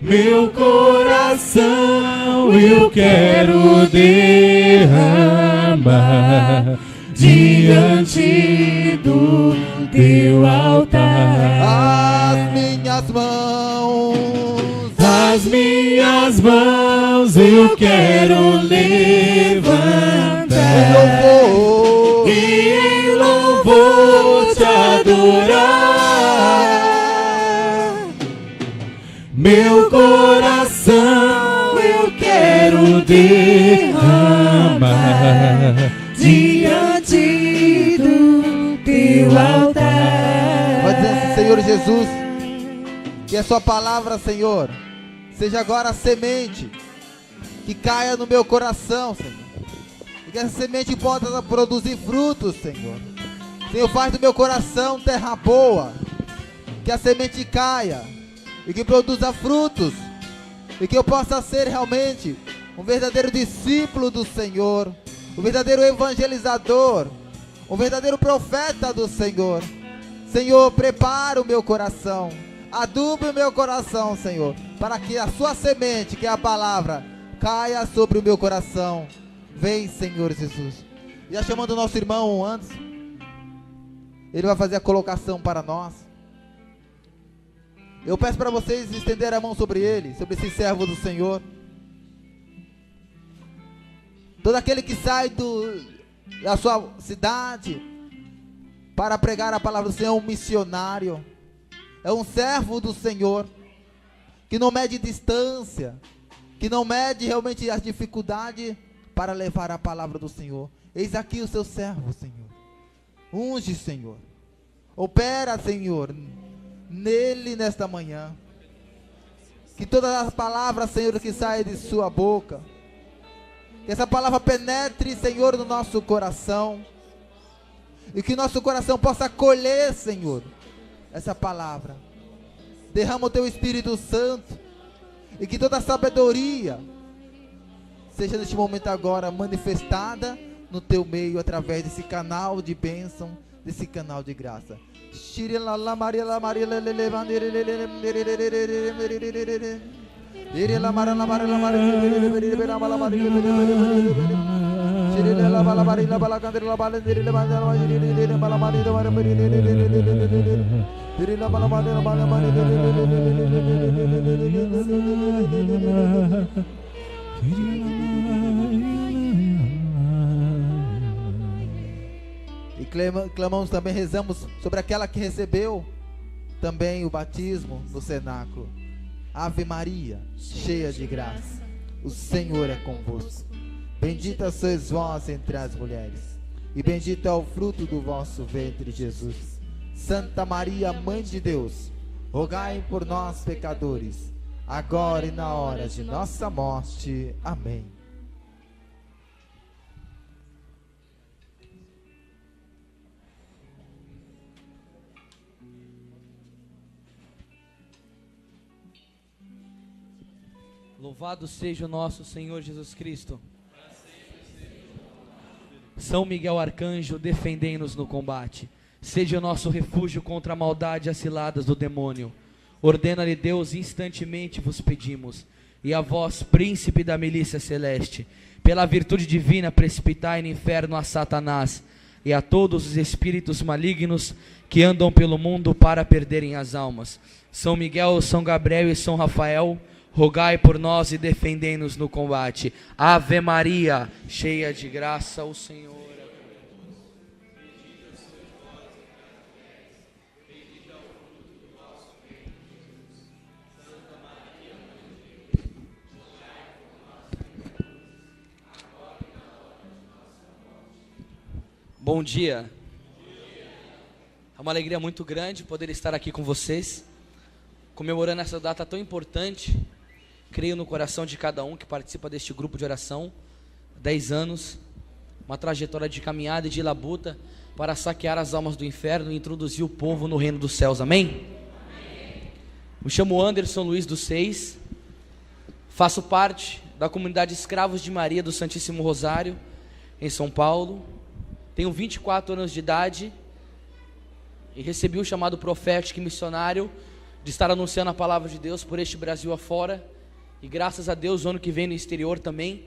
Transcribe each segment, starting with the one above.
Meu coração eu quero derramar diante do teu altar. As minhas mãos eu quero levantar e em louvor te adorar. Meu coração eu quero derramar diante do teu altar. Vai dizer assim: Senhor Jesus, que a sua palavra, Senhor, seja agora a semente que caia no meu coração, Senhor, e que essa semente possa produzir frutos, Senhor. Senhor, faz do meu coração terra boa, que a semente caia e que produza frutos, e que eu possa ser realmente um verdadeiro discípulo do Senhor, um verdadeiro evangelizador, um verdadeiro profeta do Senhor. Senhor, prepara o meu coração, aduba o meu coração, Senhor, para que a sua semente, que é a palavra, caia sobre o meu coração. Vem, Senhor Jesus. Já chamando o nosso irmão antes, ele vai fazer a colocação para nós. Eu peço para vocês estender a mão sobre ele, sobre esse servo do Senhor. Todo aquele que sai da sua cidade para pregar a palavra do Senhor é um missionário, é um servo do Senhor, que não mede distância, que não mede realmente as dificuldades para levar a palavra do Senhor. Eis aqui o seu servo, Senhor. Unge, Senhor. Opera, Senhor, nele nesta manhã. Que todas as palavras, Senhor, que saem de sua boca, que essa palavra penetre, Senhor, no nosso coração, e que nosso coração possa acolher, Senhor, essa palavra. Derrama o teu Espírito Santo, e que toda a sabedoria seja neste momento agora manifestada no teu meio, através desse canal de bênção, desse canal de graça. E clamamos também, rezamos sobre aquela que recebeu também o batismo no cenáculo. Ave Maria, cheia de graça, o Senhor é convosco. Bendita sois vós entre as mulheres, e bendito é o fruto do vosso ventre, Jesus. Santa Maria, Mãe de Deus, rogai por nós, pecadores, agora e na hora de nossa morte. Amém. Louvado seja o nosso Senhor Jesus Cristo. São Miguel Arcanjo, defendei-nos no combate. Seja o nosso refúgio contra a maldade e as ciladas do demônio. Ordena-lhe Deus, instantemente vos pedimos. E a vós, príncipe da milícia celeste, pela virtude divina precipitai no inferno a Satanás e a todos os espíritos malignos que andam pelo mundo para perderem as almas. São Miguel, São Gabriel e São Rafael, rogai por nós e defendei-nos no combate. Ave Maria, cheia de graça, o Senhor é Bom dia. É uma alegria muito grande poder estar aqui com vocês, comemorando essa data tão importante. Creio no coração de cada um que participa deste grupo de oração. 10 anos, uma trajetória de caminhada e de labuta para saquear as almas do inferno e introduzir o povo no reino dos céus. Amém? Me chamo Anderson Luiz dos Seis, faço parte da comunidade Escravos de Maria do Santíssimo Rosário, em São Paulo. Tenho 24 anos de idade e recebi o chamado profético e missionário de estar anunciando a palavra de Deus por este Brasil afora. E graças a Deus, o ano que vem no exterior também.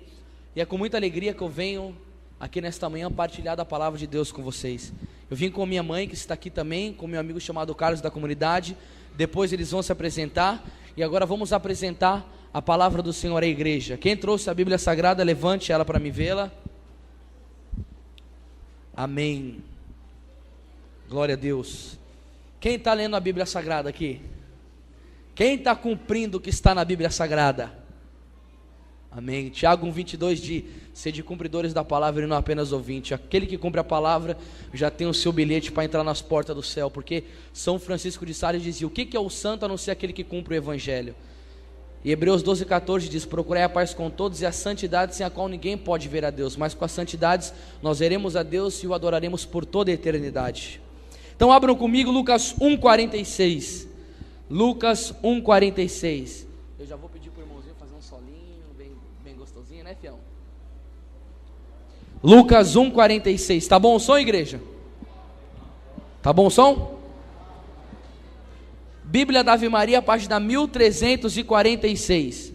E é com muita alegria que eu venho aqui nesta manhã partilhar da palavra de Deus com vocês. Eu vim com minha mãe, que está aqui também, com meu amigo chamado Carlos da comunidade. Depois eles vão se apresentar. E agora vamos apresentar a palavra do Senhor à igreja. Quem trouxe a Bíblia Sagrada, levante ela para me vê-la. Amém. Glória a Deus. Quem está lendo a Bíblia Sagrada aqui? Quem está cumprindo o que está na Bíblia Sagrada? Amém. Tiago 1,22 diz: sede cumpridores da palavra e não apenas ouvintes. Aquele que cumpre a palavra já tem o seu bilhete para entrar nas portas do céu. Porque São Francisco de Sales dizia: o que é o santo a não ser aquele que cumpre o evangelho? E Hebreus 12,14 diz: procurai a paz com todos e a santidade, sem a qual ninguém pode ver a Deus. Mas com as santidades nós veremos a Deus e o adoraremos por toda a eternidade. Então abram comigo Lucas 1,46. Lucas 1,46. Eu já vou pedir para o irmãozinho fazer um solinho bem gostosinho, né, fião? Lucas 1,46. Tá bom o som, igreja? Tá bom o som? Bíblia da Ave Maria, página 1346.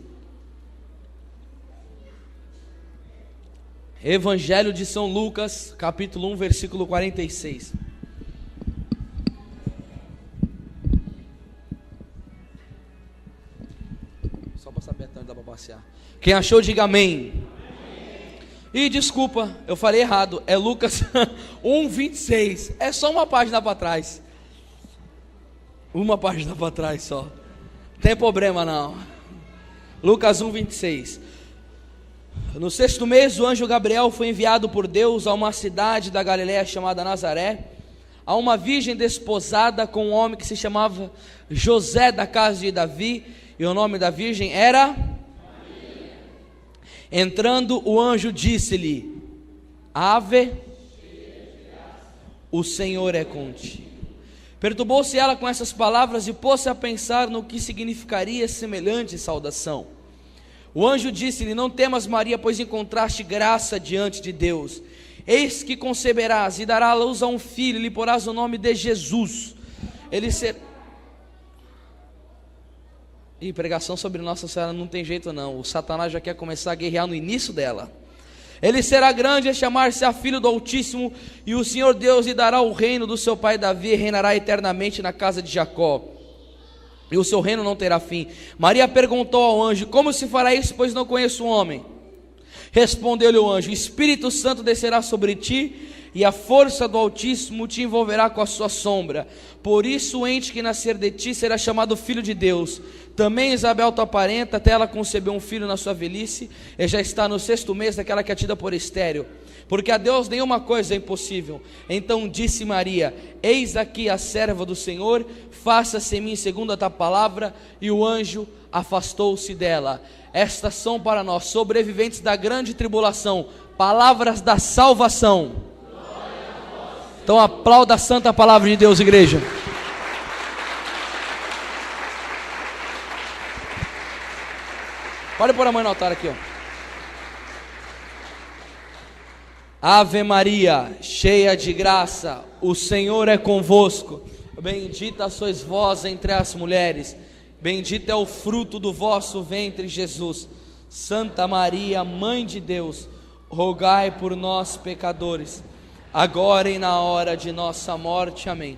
Evangelho de São Lucas, capítulo 1, versículo 46. Só para saber até onde dá para passear. Quem achou, diga amém. E desculpa, eu falei errado. É Lucas 1,26. É só uma página para trás. Uma página para trás só. Não tem problema não. Lucas 1,26. No 6º mês, o anjo Gabriel foi enviado por Deus a uma cidade da Galiléia chamada Nazaré, a uma virgem desposada com um homem que se chamava José, da casa de Davi, e o nome da virgem era Maria. Entrando, o anjo disse-lhe: Ave, o Senhor é contigo. Perturbou-se ela com essas palavras e pôs-se a pensar no que significaria semelhante saudação. O anjo disse-lhe: não temas, Maria, pois encontraste graça diante de Deus. Eis que conceberás e darás à luz a um filho, e lhe porás o nome de Jesus. Ele será... E pregação sobre Nossa Senhora não tem jeito não. O Satanás já quer começar a guerrear no início dela. Ele será grande a chamar-se a filho do Altíssimo, e o Senhor Deus lhe dará o reino do seu pai Davi, e reinará eternamente na casa de Jacó, e o seu reino não terá fim. Maria perguntou ao anjo: como se fará isso, pois não conheço o homem? Respondeu-lhe o anjo: o Espírito Santo descerá sobre ti, e a força do Altíssimo te envolverá com a sua sombra. Por isso o ente que nascer de ti será chamado Filho de Deus. Também Isabel, tua parenta, até ela concebeu um filho na sua velhice, e já está no 6º mês daquela que é tida por estéril, porque a Deus nenhuma coisa é impossível. Então disse Maria: eis aqui a serva do Senhor, faça-se em mim segundo a tua palavra. E o anjo afastou-se dela. Estas são para nós, sobreviventes da grande tribulação, palavras da salvação. Então aplauda a santa palavra de Deus, igreja. Pode pôr a mão no altar aqui, ó. Ave Maria, cheia de graça, o Senhor é convosco. Bendita sois vós entre as mulheres, bendito é o fruto do vosso ventre, Jesus. Santa Maria, Mãe de Deus, rogai por nós, pecadores, agora e na hora de nossa morte. Amém.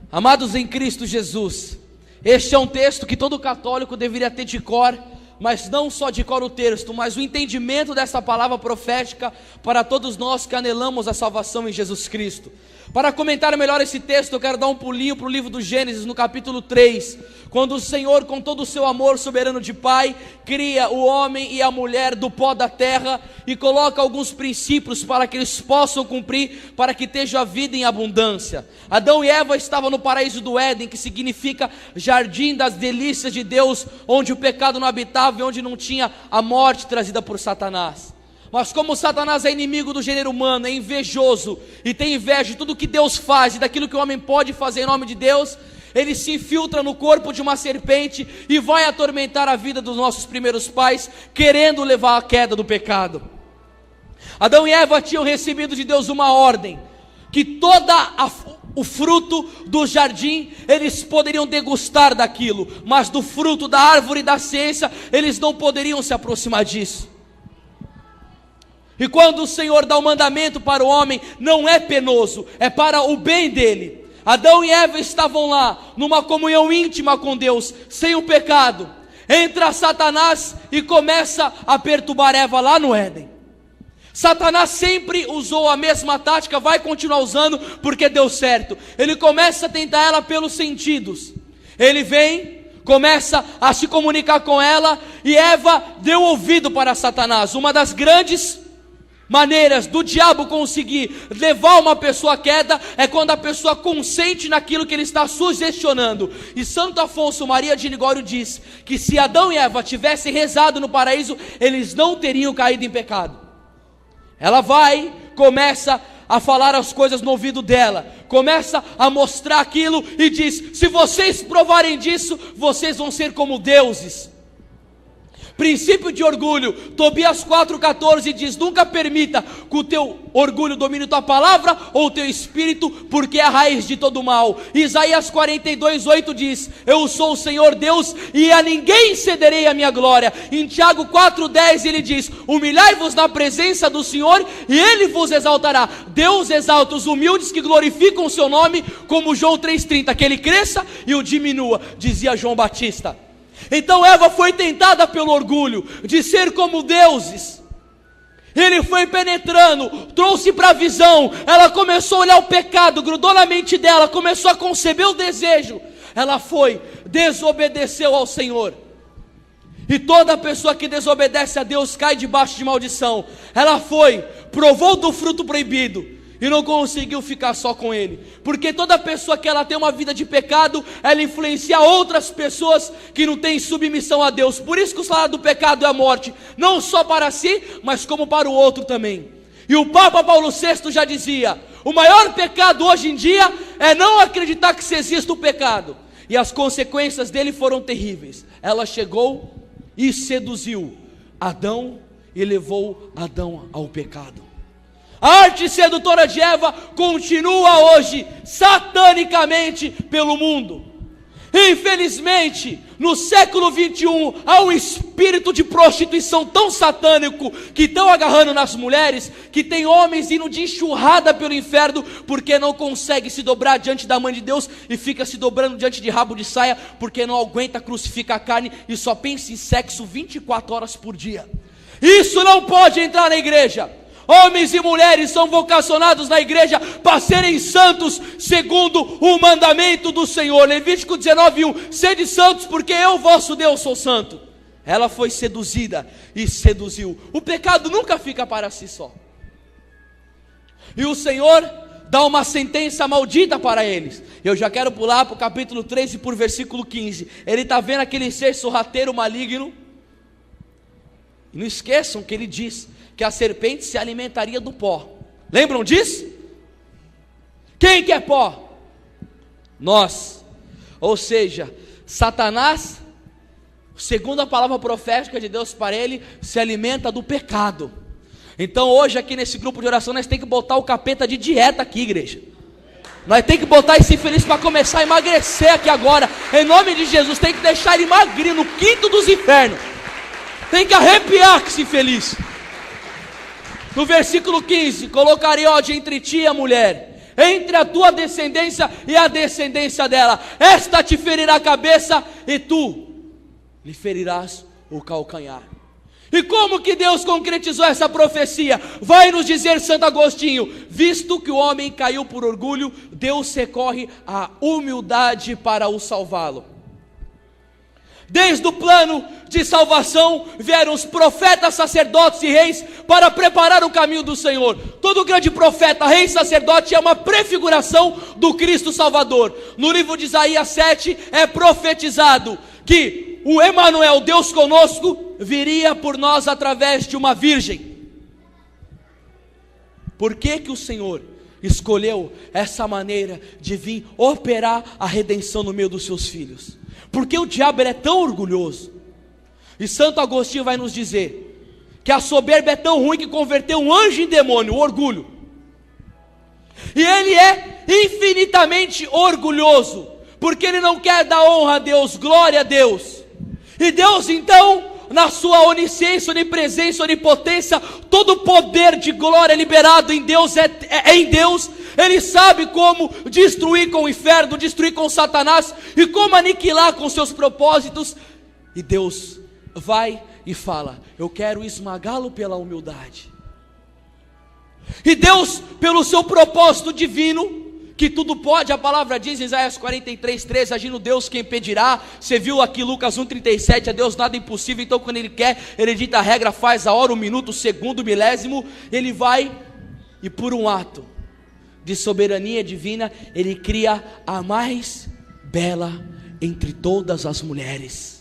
Amados em Cristo Jesus, este é um texto que todo católico deveria ter de cor, mas não só de cor o texto, mas o entendimento dessa palavra profética para todos nós que anelamos a salvação em Jesus Cristo. Para comentar melhor esse texto, eu quero dar um pulinho para o livro do Gênesis, no capítulo 3, quando o Senhor, com todo o seu amor soberano de Pai, cria o homem e a mulher do pó da terra e coloca alguns princípios para que eles possam cumprir, para que esteja a vida em abundância. Adão e Eva estavam no paraíso do Éden, que significa jardim das delícias de Deus, onde o pecado não habitava e onde não tinha a morte trazida por Satanás. Mas como Satanás é inimigo do gênero humano, é invejoso e tem inveja de tudo que Deus faz e daquilo que o homem pode fazer em nome de Deus, ele se infiltra no corpo de uma serpente e vai atormentar a vida dos nossos primeiros pais, querendo levar à queda do pecado. Adão e Eva tinham recebido de Deus uma ordem, que o fruto do jardim, eles poderiam degustar daquilo, mas do fruto da árvore da ciência, eles não poderiam se aproximar disso. E quando o Senhor dá o mandamento para o homem, não é penoso, é para o bem dele. Adão e Eva estavam lá, numa comunhão íntima com Deus, sem o pecado. Entra Satanás e começa a perturbar Eva lá no Éden. Satanás sempre usou a mesma tática, vai continuar usando, porque deu certo. Ele começa a tentar ela pelos sentidos. Ele vem, começa a se comunicar com ela, e Eva deu ouvido para Satanás. Uma das grandes maneiras do diabo conseguir levar uma pessoa à queda é quando a pessoa consente naquilo que ele está sugestionando. E Santo Afonso Maria de Ligório diz que se Adão e Eva tivessem rezado no paraíso, eles não teriam caído em pecado. Ela vai, começa a falar as coisas no ouvido dela, começa a mostrar aquilo e diz: se vocês provarem disso, vocês vão ser como deuses. Princípio de orgulho, Tobias 4,14 diz: nunca permita que o teu orgulho domine tua palavra ou o teu espírito, porque é a raiz de todo mal. Isaías 42,8 diz: eu sou o Senhor Deus e a ninguém cederei a minha glória. Em Tiago 4,10 ele diz: humilhai-vos na presença do Senhor e Ele vos exaltará. Deus exalta os humildes que glorificam o seu nome, como João 3,30, que ele cresça e o diminua, dizia João Batista. Então Eva foi tentada pelo orgulho de ser como deuses. Ele foi penetrando, trouxe para a visão. Ela começou a olhar o pecado, grudou na mente dela, começou a conceber o desejo. Ela foi, desobedeceu ao Senhor. E toda pessoa que desobedece a Deus cai debaixo de maldição. Ela foi, provou do fruto proibido e não conseguiu ficar só com ele, porque toda pessoa que ela tem uma vida de pecado, ela influencia outras pessoas que não têm submissão a Deus. Por isso que o salário do pecado é a morte, não só para si, mas como para o outro também. E o Papa Paulo VI já dizia: o maior pecado hoje em dia é não acreditar que existe o pecado, e as consequências dele foram terríveis. Ela chegou e seduziu Adão e levou Adão ao pecado. A arte sedutora de Eva continua hoje satanicamente pelo mundo. Infelizmente, no século 21, há um espírito de prostituição tão satânico que estão agarrando nas mulheres, que tem homens indo de enxurrada pelo inferno, porque não consegue se dobrar diante da mãe de Deus e fica se dobrando diante de rabo de saia, porque não aguenta crucificar a carne e só pensa em sexo 24 horas por dia. Isso não pode entrar na igreja. Homens e mulheres são vocacionados na igreja para serem santos segundo o mandamento do Senhor. Levítico 19:1: sede santos porque eu, vosso Deus, sou santo. Ela foi seduzida e seduziu. O pecado nunca fica para si só. E o Senhor dá uma sentença maldita para eles. Eu já quero pular para o capítulo 13, por versículo 15. Ele está vendo aquele ser sorrateiro maligno. E não esqueçam que ele diz que a serpente se alimentaria do pó. Lembram disso? Quem que é pó? Nós. Ou seja, Satanás, segundo a palavra profética de Deus para ele, se alimenta do pecado. Então hoje aqui nesse grupo de oração nós temos que botar o capeta de dieta aqui, igreja. Nós temos que botar esse infeliz para começar a emagrecer aqui agora, em nome de Jesus. Tem que deixar ele magrinho no quinto dos infernos. Tem que arrepiar com esse infeliz. No versículo 15: colocarei ódio entre ti e a mulher, entre a tua descendência e a descendência dela. Esta te ferirá a cabeça e tu lhe ferirás o calcanhar. E como que Deus concretizou essa profecia? Vai nos dizer Santo Agostinho: visto que o homem caiu por orgulho, Deus recorre à humildade para o salvá-lo. Desde o plano de salvação vieram os profetas, sacerdotes e reis para preparar o caminho do Senhor. Todo grande profeta, rei e sacerdote é uma prefiguração do Cristo Salvador. No livro de Isaías 7 é profetizado que o Emanuel, Deus conosco, viria por nós através de uma virgem. Por que que o Senhor escolheu essa maneira de vir operar a redenção no meio dos seus filhos. Porque o diabo ele é tão orgulhoso. E Santo Agostinho vai nos dizer que a soberba é tão ruim que converteu um anjo em demônio, o orgulho. E ele é infinitamente orgulhoso, porque ele não quer dar honra a Deus, glória a Deus. E Deus então, na sua onisciência, onipresença, onipotência, todo o poder de glória liberado em Deus é em Deus. Ele sabe como destruir com o inferno, destruir com Satanás e como aniquilar com seus propósitos. E Deus vai e fala: eu quero esmagá-lo pela humildade. E Deus, pelo seu propósito divino, que tudo pode, a palavra diz em Isaías 43:13, agindo Deus quem impedirá. Você viu aqui Lucas 1:37, a Deus nada é impossível. Então quando Ele quer, Ele dita a regra, faz a hora, o minuto, o segundo, o milésimo. Ele vai e por um ato de soberania divina, Ele cria a mais bela entre todas as mulheres.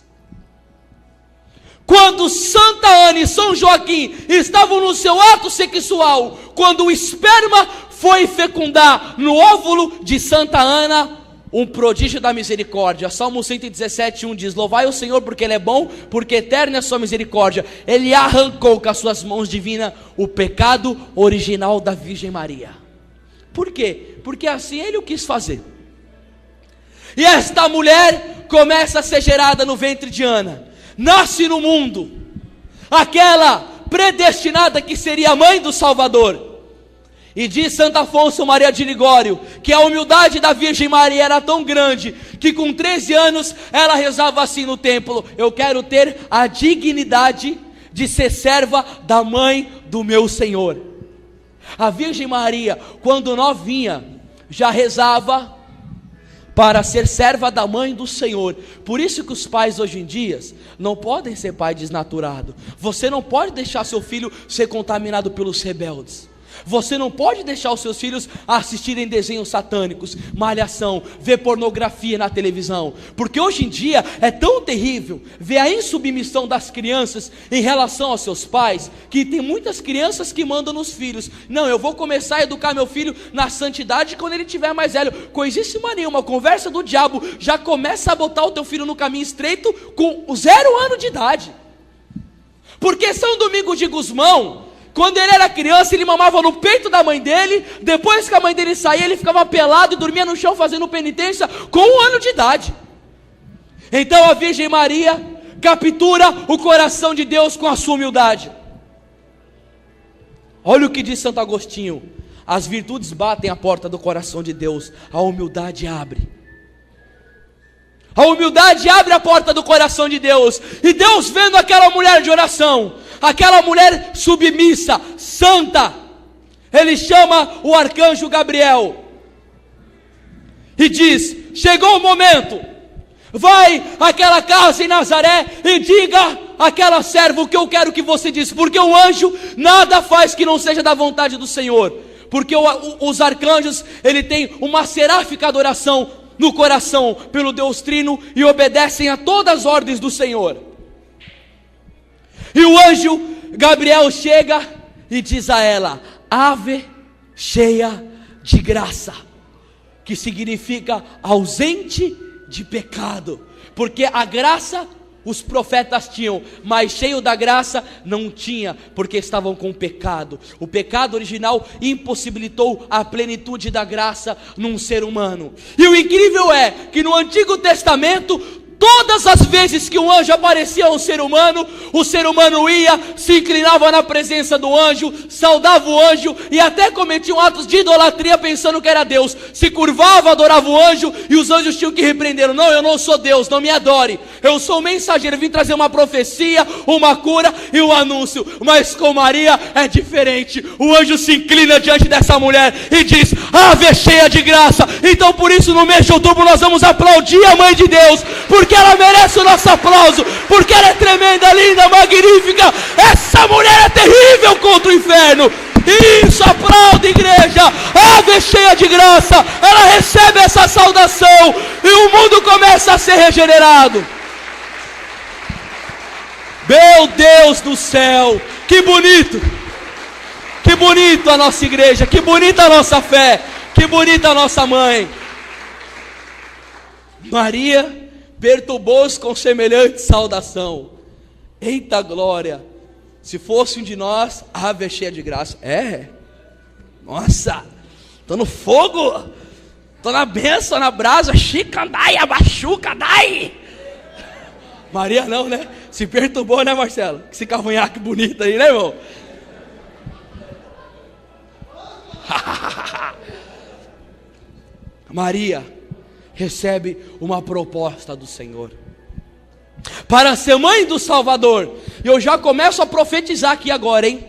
Quando Santa Ana e São Joaquim estavam no seu ato sexual, quando o esperma foi fecundar no óvulo de Santa Ana, um prodígio da misericórdia. Salmo 117:1 diz: louvai o Senhor porque Ele é bom, porque eterna é a sua misericórdia. Ele arrancou com as suas mãos divinas o pecado original da Virgem Maria. Por quê? Porque assim Ele o quis fazer. E esta mulher começa a ser gerada no ventre de Ana. Nasce no mundo aquela predestinada que seria a mãe do Salvador. E diz Santo Afonso Maria de Ligório que a humildade da Virgem Maria era tão grande que com 13 anos ela rezava assim no templo: eu quero ter a dignidade de ser serva da mãe do meu Senhor. A Virgem Maria, quando novinha, já rezava para ser serva da mãe do Senhor. Por isso que os pais hoje em dia não podem ser pai desnaturado. Você não pode deixar seu filho ser contaminado pelos rebeldes. Você não pode deixar os seus filhos assistirem desenhos satânicos, malhação, ver pornografia na televisão. Porque hoje em dia é tão terrível ver a insubmissão das crianças em relação aos seus pais, que tem muitas crianças que mandam nos filhos: não, eu vou começar a educar meu filho na santidade quando ele estiver mais velho. Coisíssima nenhuma, conversa do diabo. Já começa a botar o teu filho no caminho estreito com 0 anos de idade. Porque São Domingos de Gusmão, quando ele era criança, ele mamava no peito da mãe dele. Depois que a mãe dele saía, ele ficava pelado e dormia no chão fazendo penitência com 1 ano de idade. Então a Virgem Maria captura o coração de Deus com a sua humildade. Olha o que diz Santo Agostinho: as virtudes batem a porta do coração de Deus, a humildade abre. A humildade abre a porta do coração de Deus. E Deus, vendo aquela mulher de oração, aquela mulher submissa, santa, Ele chama o arcanjo Gabriel e diz: chegou o momento, vai àquela casa em Nazaré e diga àquela serva o que eu quero que você diz. Porque o anjo nada faz que não seja da vontade do Senhor. Porque os arcanjos, ele tem uma seráfica adoração no coração pelo Deus Trino e obedecem a todas as ordens do Senhor. E o anjo Gabriel chega e diz a ela: ave cheia de graça, que significa ausente de pecado. Porque a graça os profetas tinham, mas cheio da graça não tinha, porque estavam com pecado. O pecado original impossibilitou a plenitude da graça num ser humano. E o incrível é que no Antigo Testamento, todas as vezes que um anjo aparecia a um ser humano, o ser humano ia, se inclinava na presença do anjo, saudava o anjo e até cometiam atos de idolatria pensando que era Deus. Se curvava, adorava o anjo e os anjos tinham que repreender: não, eu não sou Deus, não me adore, eu sou o mensageiro, vim trazer uma profecia, uma cura e um anúncio. Mas com Maria é diferente. O anjo se inclina diante dessa mulher e diz: ave cheia de graça. Então por isso no mês de outubro nós vamos aplaudir a Mãe de Deus, porque ela merece o nosso aplauso, porque ela é tremenda, linda, magnífica. Essa mulher é terrível contra o inferno. Isso, aplaude, igreja. Ave cheia de graça, ela recebe essa saudação e o mundo começa a ser regenerado. Meu Deus do céu, que bonito, Que bonito a nossa igreja, que bonita a nossa fé, que bonita a nossa mãe. Maria perturbou-os com semelhante saudação. Eita glória! Se fosse um de nós, ave cheia de graça. Nossa, tô no fogo, tô na bênção, na brasa. Chicandai, abachucadai. Maria não, né? Se perturbou, né, Marcelo? Esse cavanhaque bonito aí, né, irmão? Maria recebe uma proposta do Senhor para ser mãe do Salvador. E eu já começo a profetizar aqui agora, hein?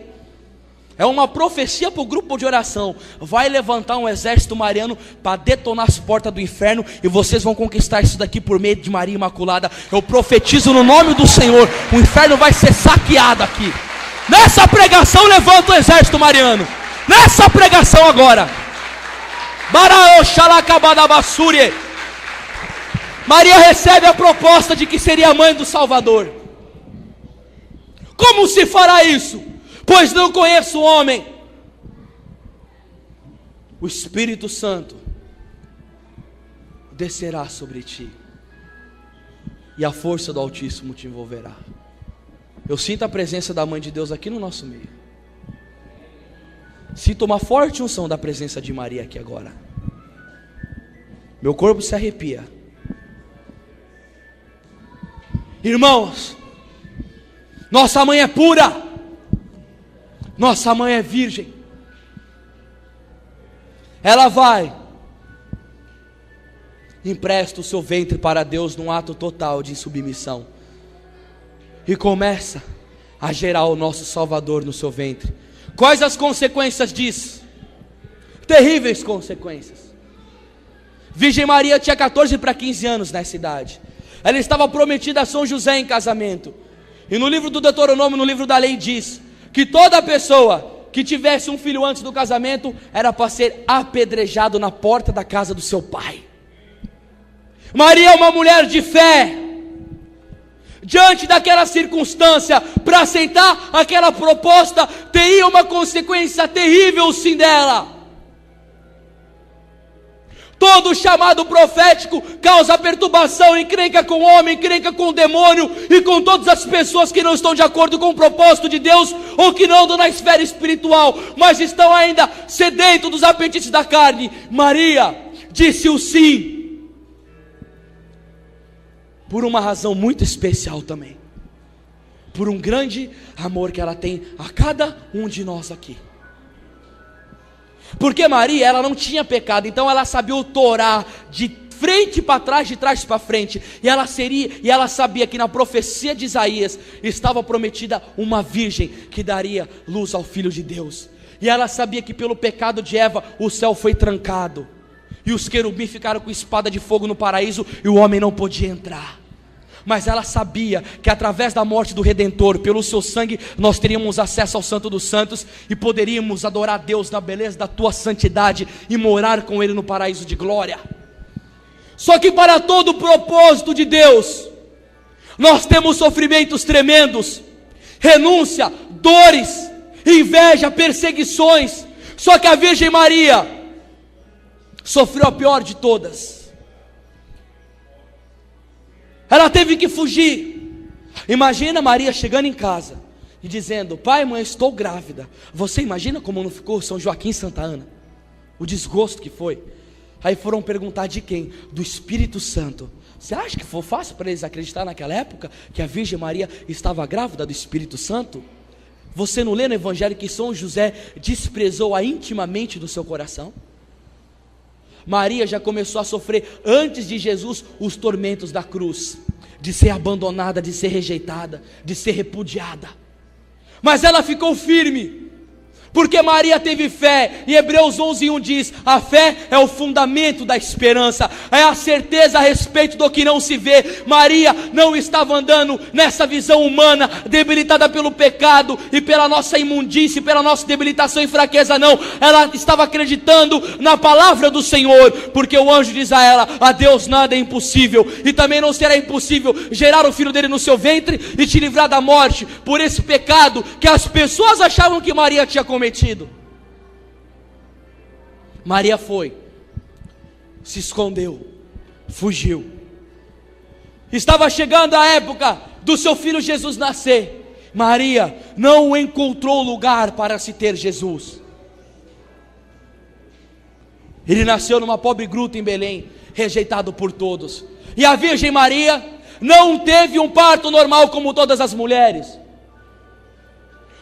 É uma profecia para o grupo de oração. Vai levantar um exército mariano para detonar as portas do inferno, e vocês vão conquistar isso daqui por meio de Maria Imaculada. Eu profetizo no nome do Senhor. O inferno vai ser saqueado aqui. Nessa pregação levanta o exército mariano. Nessa pregação agora. Maria recebe a proposta de que seria a mãe do Salvador. Como se fará isso? Pois não conheço o homem. O Espírito Santo descerá sobre ti, e a força do Altíssimo te envolverá. Eu sinto a presença da Mãe de Deus aqui no nosso meio. Sinto uma forte unção da presença de Maria aqui agora. Meu corpo se arrepia. Irmãos, nossa mãe é pura. Nossa mãe é virgem. Ela vai, empresta o seu ventre para Deus num ato total de submissão, e começa a gerar o nosso Salvador no seu ventre. Quais as consequências disso? Terríveis consequências. Virgem Maria tinha 14 para 15 anos nessa idade. Ela estava prometida a São José em casamento. E no livro do Deuteronômio, no livro da lei, diz que toda pessoa que tivesse um filho antes do casamento era para ser apedrejado na porta da casa do seu pai. Maria é uma mulher de fé. Diante daquela circunstância, para aceitar aquela proposta, teria uma consequência terrível sim dela. Todo chamado profético causa perturbação, encrenca com o homem, encrenca com o demônio e com todas as pessoas que não estão de acordo com o propósito de Deus, ou que não andam na esfera espiritual, mas estão ainda sedentos dos apetites da carne. Maria disse o sim, por uma razão muito especial também, por um grande amor que ela tem a cada um de nós aqui. Porque Maria, ela não tinha pecado, então ela sabia o Torá de frente para trás, de trás para frente, e ela sabia que na profecia de Isaías estava prometida uma virgem que daria luz ao Filho de Deus. E ela sabia que pelo pecado de Eva o céu foi trancado, e os querubins ficaram com espada de fogo no paraíso, e o homem não podia entrar. Mas ela sabia que através da morte do Redentor, pelo seu sangue, nós teríamos acesso ao Santo dos Santos e poderíamos adorar a Deus na beleza da tua santidade e morar com Ele no paraíso de glória. Só que para todo o propósito de Deus, nós temos sofrimentos tremendos, renúncia, dores, inveja, perseguições. Só que a Virgem Maria sofreu a pior de todas. Ela teve que fugir. Imagina Maria chegando em casa e dizendo: pai, mãe, estou grávida. Você imagina como não ficou São Joaquim e Santa Ana? O desgosto que foi. Aí foram perguntar de quem? Do Espírito Santo. Você acha que foi fácil para eles acreditar naquela época que a Virgem Maria estava grávida do Espírito Santo? Você não lê no Evangelho que São José desprezou-a intimamente do seu coração? Maria já começou a sofrer antes de Jesus os tormentos da cruz, de ser abandonada, de ser rejeitada, de ser repudiada. Mas ela ficou firme, porque Maria teve fé. E Hebreus 11:1 diz: a fé é o fundamento da esperança, é a certeza a respeito do que não se vê. Maria não estava andando nessa visão humana, debilitada pelo pecado e pela nossa imundície, pela nossa debilitação e fraqueza, não. Ela estava acreditando na palavra do Senhor, porque o anjo diz a ela: a Deus nada é impossível, e também não será impossível gerar o filho dele no seu ventre e te livrar da morte, por esse pecado que as pessoas achavam que Maria tinha cometido. cometido. Maria foi, se escondeu, fugiu. Estava chegando a época do seu filho Jesus nascer. Maria não encontrou lugar para se ter Jesus. Ele nasceu numa pobre gruta em Belém, rejeitado por todos. E a Virgem Maria não teve um parto normal como todas as mulheres.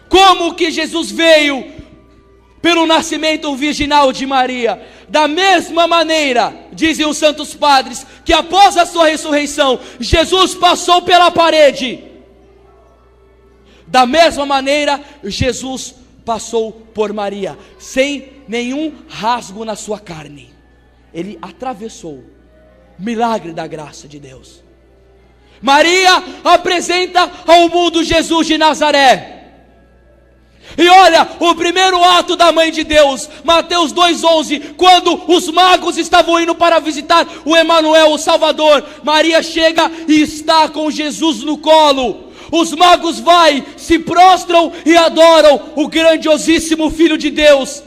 Como que Jesus veio pelo nascimento virginal de Maria? Da mesma maneira, dizem os santos padres, que após a sua ressurreição, Jesus passou pela parede. Da mesma maneira, Jesus passou por Maria, sem nenhum rasgo na sua carne. Ele atravessou. Milagre da graça de Deus. Maria apresenta ao mundo Jesus de Nazaré. E olha, o primeiro ato da mãe de Deus, Mateus 2,11, quando os magos estavam indo para visitar o Emanuel, o Salvador, Maria chega e está com Jesus no colo. Os magos vai, se prostram e adoram o grandiosíssimo Filho de Deus.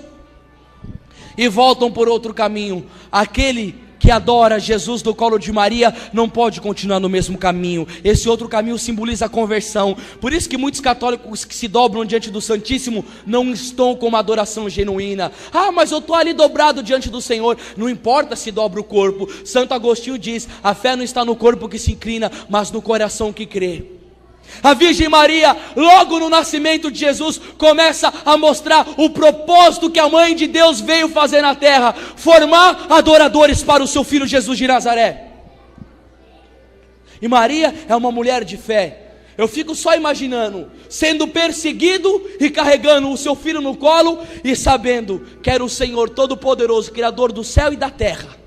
E voltam por outro caminho. Aquele que adora Jesus no colo de Maria não pode continuar no mesmo caminho. Esse outro caminho simboliza a conversão. Por isso que muitos católicos que se dobram diante do Santíssimo não estão com uma adoração genuína. Ah, mas eu estou ali dobrado diante do Senhor. Não importa se dobra o corpo. Santo Agostinho diz: a fé não está no corpo que se inclina, mas no coração que crê. A Virgem Maria, logo no nascimento de Jesus, começa a mostrar o propósito que a mãe de Deus veio fazer na terra: formar adoradores para o seu filho Jesus de Nazaré. E Maria é uma mulher de fé. Eu fico só imaginando, sendo perseguido e carregando o seu filho no colo, e sabendo que era o Senhor Todo-Poderoso, Criador do céu e da terra.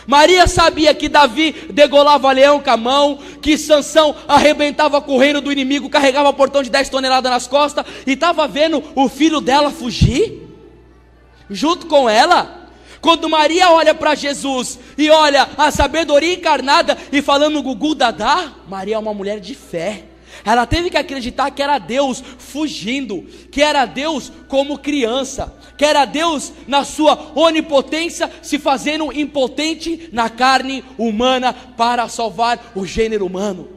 Maria sabia que Davi degolava leão com a mão, que Sansão arrebentava com o reino do inimigo, carregava portão de 10 toneladas nas costas, e estava vendo o filho dela fugir, junto com ela. Quando Maria olha para Jesus, e olha a sabedoria encarnada, e falando gugu dadá, Maria é uma mulher de fé. Ela teve que acreditar que era Deus fugindo, que era Deus como criança, que era Deus na sua onipotência se fazendo impotente na carne humana para salvar o gênero humano.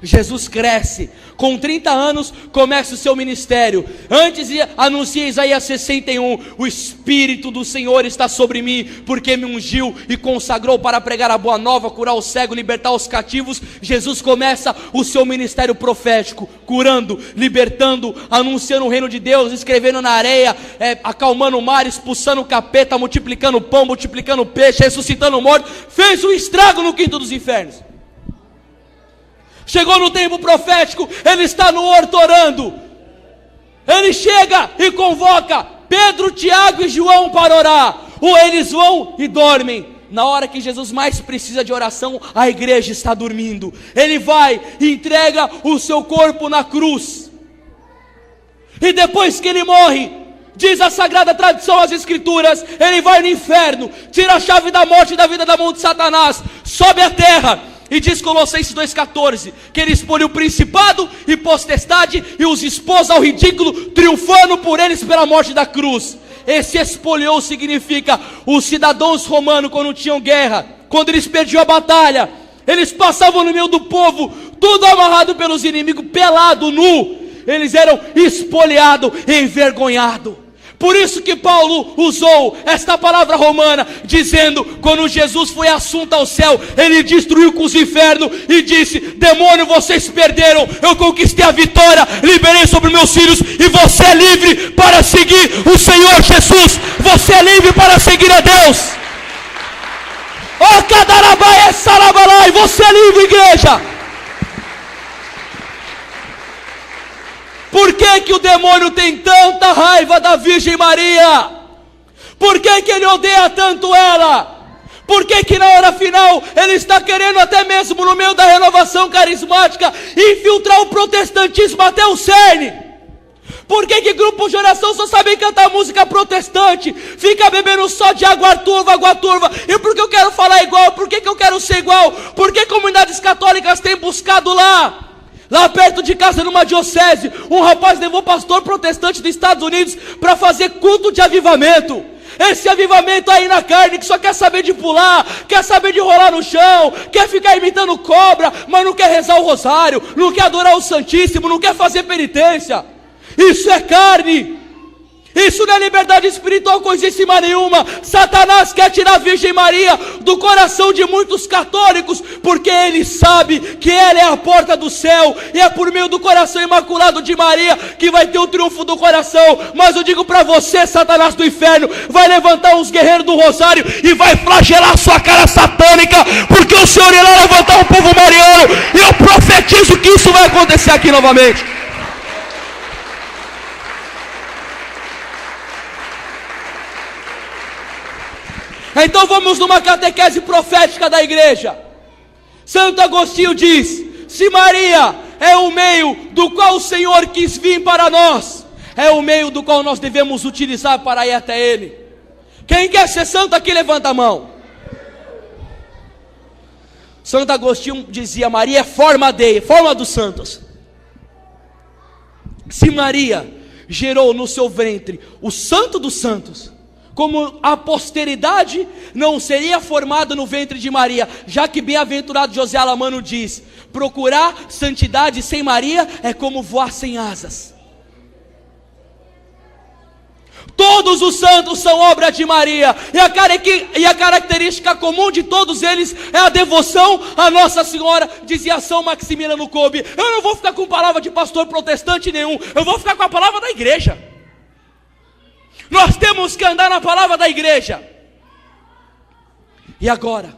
Jesus cresce, com 30 anos começa o seu ministério. Antes anuncia Isaías 61, o Espírito do Senhor está sobre mim, porque me ungiu e consagrou para pregar a boa nova, curar o cego, libertar os cativos. Jesus começa o seu ministério profético, curando, libertando, anunciando o reino de Deus, escrevendo na areia, acalmando o mar, expulsando o capeta, multiplicando pão, multiplicando peixe, ressuscitando o morto. Fez um estrago no quinto dos infernos. Chegou no tempo profético, ele está no horto orando. Ele chega e convoca Pedro, Tiago e João para orar. Ou eles vão e dormem. Na hora que Jesus mais precisa de oração, a igreja está dormindo. Ele vai e entrega o seu corpo na cruz. E depois que ele morre, diz a sagrada tradição, as escrituras, ele vai no inferno, tira a chave da morte e da vida da mão de Satanás, sobe à terra. E diz Colossenses 2,14, que ele expôs o principado e potestade e os expôs ao ridículo, triunfando por eles pela morte da cruz. Esse expoliou significa os cidadãos romanos, quando tinham guerra, quando eles perdiam a batalha, eles passavam no meio do povo, tudo amarrado pelos inimigos, pelado, nu. Eles eram espoliados e envergonhados. Por isso que Paulo usou esta palavra romana, dizendo, quando Jesus foi assunto ao céu, ele destruiu com os infernos e disse: demônio, vocês perderam, eu conquistei a vitória, liberei sobre meus filhos, e você é livre para seguir o Senhor Jesus, você é livre para seguir a Deus. Oh, Cadarabai, Sarabalai, você é livre, igreja. Por que o demônio tem tanta raiva da Virgem Maria? Por que ele odeia tanto ela? Por que na hora final ele está querendo, até mesmo no meio da renovação carismática, infiltrar o protestantismo até o cerne? Por que grupos de oração só sabem cantar música protestante? Fica bebendo só de água turva, água turva. E por que eu quero falar igual? Por que eu quero ser igual? Por que comunidades católicas têm buscado lá Lá perto de casa, numa diocese, um rapaz levou pastor protestante dos Estados Unidos para fazer culto de avivamento. Esse avivamento aí na carne, que só quer saber de pular, quer saber de rolar no chão, quer ficar imitando cobra, mas não quer rezar o rosário, não quer adorar o Santíssimo, não quer fazer penitência. Isso é carne. Isso não é liberdade espiritual coisíssima nenhuma. Satanás quer tirar a Virgem Maria do coração de muitos católicos, porque ele sabe que ela é a porta do céu, e é por meio do coração imaculado de Maria que vai ter o triunfo do coração. Mas eu digo para você, Satanás do inferno vai levantar uns guerreiros do rosário e vai flagelar sua cara satânica, porque o Senhor irá levantar um povo mariano, e eu profetizo que isso vai acontecer aqui novamente. Então vamos numa catequese profética da igreja. Santo Agostinho diz: se Maria é o meio do qual o Senhor quis vir para nós, é o meio do qual nós devemos utilizar para ir até Ele. Quem quer ser santo aqui, levanta a mão. Santo Agostinho dizia: Maria é forma dos santos. Se Maria gerou no seu ventre o santo dos santos, como a posteridade não seria formada no ventre de Maria, já que bem-aventurado José Alamano diz: procurar santidade sem Maria é como voar sem asas. Todos os santos são obra de Maria, e a característica comum de todos eles é a devoção a Nossa Senhora. Dizia São Maximiliano Kolbe: eu não vou ficar com palavra de pastor protestante nenhum, eu vou ficar com a palavra da igreja. Nós temos que andar na palavra da igreja. E agora,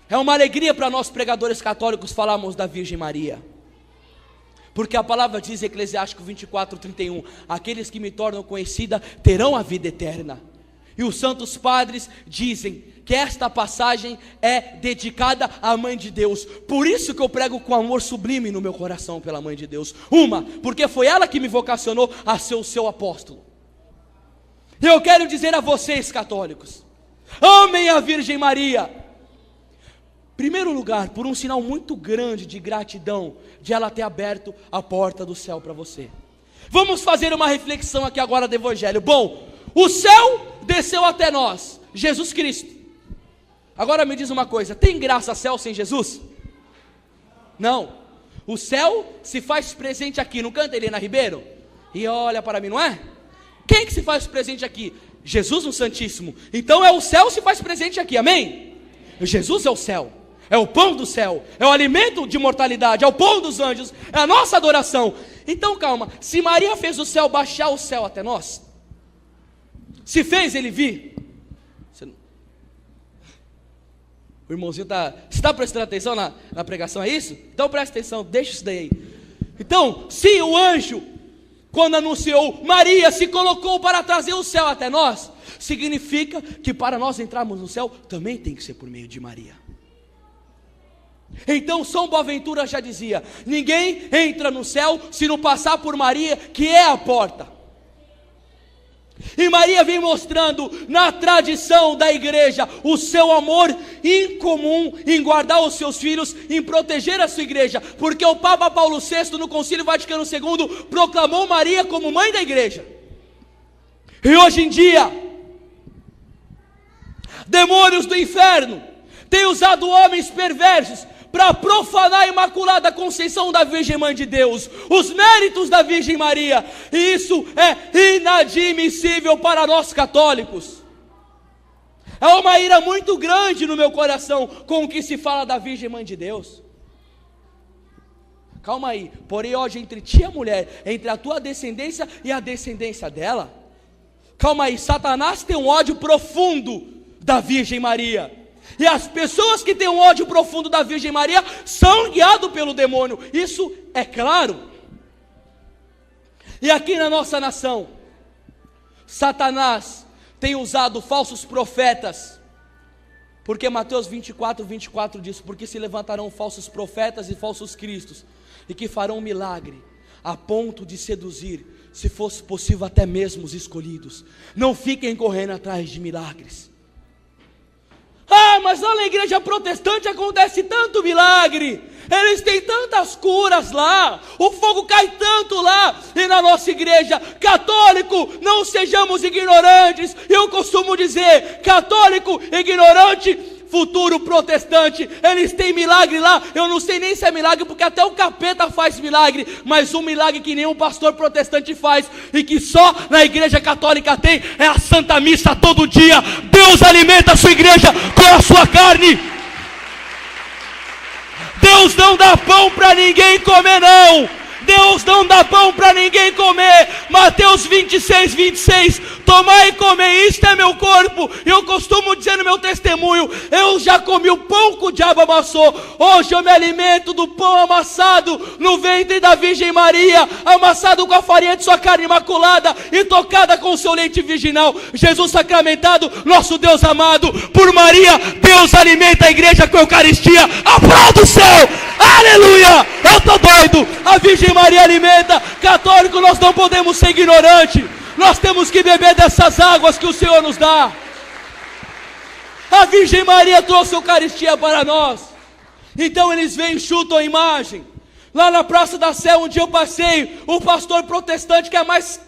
é uma alegria para nós pregadores católicos falarmos da Virgem Maria, porque a palavra diz em Eclesiástico 24:31: aqueles que me tornam conhecida terão a vida eterna. E os santos padres dizem que esta passagem é dedicada à Mãe de Deus. Por isso que eu prego com amor sublime no meu coração pela Mãe de Deus. Porque foi ela que me vocacionou a ser o seu apóstolo. E eu quero dizer a vocês, católicos: amem a Virgem Maria. Primeiro lugar, por um sinal muito grande de gratidão, de ela ter aberto a porta do céu para você. Vamos fazer uma reflexão aqui agora do Evangelho. Bom, o céu desceu até nós, Jesus Cristo. Agora me diz uma coisa: tem graça céu sem Jesus? Não. O céu se faz presente aqui, não canta Helena Ribeiro? E olha para mim, não é? Quem que se faz presente aqui? Jesus no Santíssimo. Então é o céu se faz presente aqui, amém? Jesus é o céu, é o pão do céu, é o alimento de imortalidade, é o pão dos anjos, é a nossa adoração. Então calma, se Maria fez o céu baixar o céu até nós, se fez ele vir, o irmãozinho você está prestando atenção na pregação, é isso? Então presta atenção, deixa isso daí. Então, se o anjo, quando anunciou, Maria se colocou para trazer o céu até nós, significa que para nós entrarmos no céu, também tem que ser por meio de Maria. Então São Boaventura já dizia: ninguém entra no céu se não passar por Maria, que é a porta. E Maria vem mostrando na tradição da igreja o seu amor incomum em guardar os seus filhos, em proteger a sua igreja, porque o Papa Paulo VI no Concílio Vaticano II proclamou Maria como mãe da igreja. E hoje em dia, demônios do inferno têm usado homens perversos para profanar a Imaculada Conceição da Virgem Mãe de Deus, os méritos da Virgem Maria, e isso é inadmissível para nós católicos. É uma ira muito grande no meu coração com o que se fala da Virgem Mãe de Deus. Calma aí, porém hoje entre ti e a mulher, entre a tua descendência e a descendência dela, calma aí, Satanás tem um ódio profundo da Virgem Maria. E as pessoas que têm um ódio profundo da Virgem Maria são guiados pelo demônio, isso é claro. E aqui na nossa nação, Satanás tem usado falsos profetas, porque Mateus 24 diz: porque se levantarão falsos profetas e falsos cristos, e que farão milagre, a ponto de seduzir, se fosse possível, até mesmo os escolhidos. Não fiquem correndo atrás de milagres. Ah, mas lá na igreja protestante acontece tanto milagre, eles têm tantas curas lá, o fogo cai tanto lá. E na nossa igreja, católico, não sejamos ignorantes. Eu costumo dizer, católico, ignorante, futuro protestante, eles têm milagre lá. Eu não sei nem se é milagre, porque até o capeta faz milagre, mas um milagre que nenhum pastor protestante faz, e que só na igreja católica tem, é a Santa Missa todo dia. Deus alimenta a sua igreja com a sua carne. Deus não dá pão para ninguém comer, não. Deus não dá pão para ninguém comer. Mateus 26, 26. Tomai e comei, isto é meu corpo. Eu costumo dizer no meu testemunho, eu já comi o pão que o diabo amassou. Hoje eu me alimento do pão amassado no ventre da Virgem Maria, amassado com a farinha de sua carne imaculada e tocada com o seu leite virginal. Jesus sacramentado, nosso Deus amado. Por Maria, Deus alimenta a igreja com a Eucaristia. Aplauda o céu, aleluia. Eu estou doido, a Virgem Maria alimenta. Católico, nós não podemos ser ignorantes. Nós temos que beber dessas águas que o Senhor nos dá. A Virgem Maria trouxe a Eucaristia para nós. Então eles vêm e chutam a imagem. Lá na Praça da Sé, onde eu passei, o pastor protestante que é mais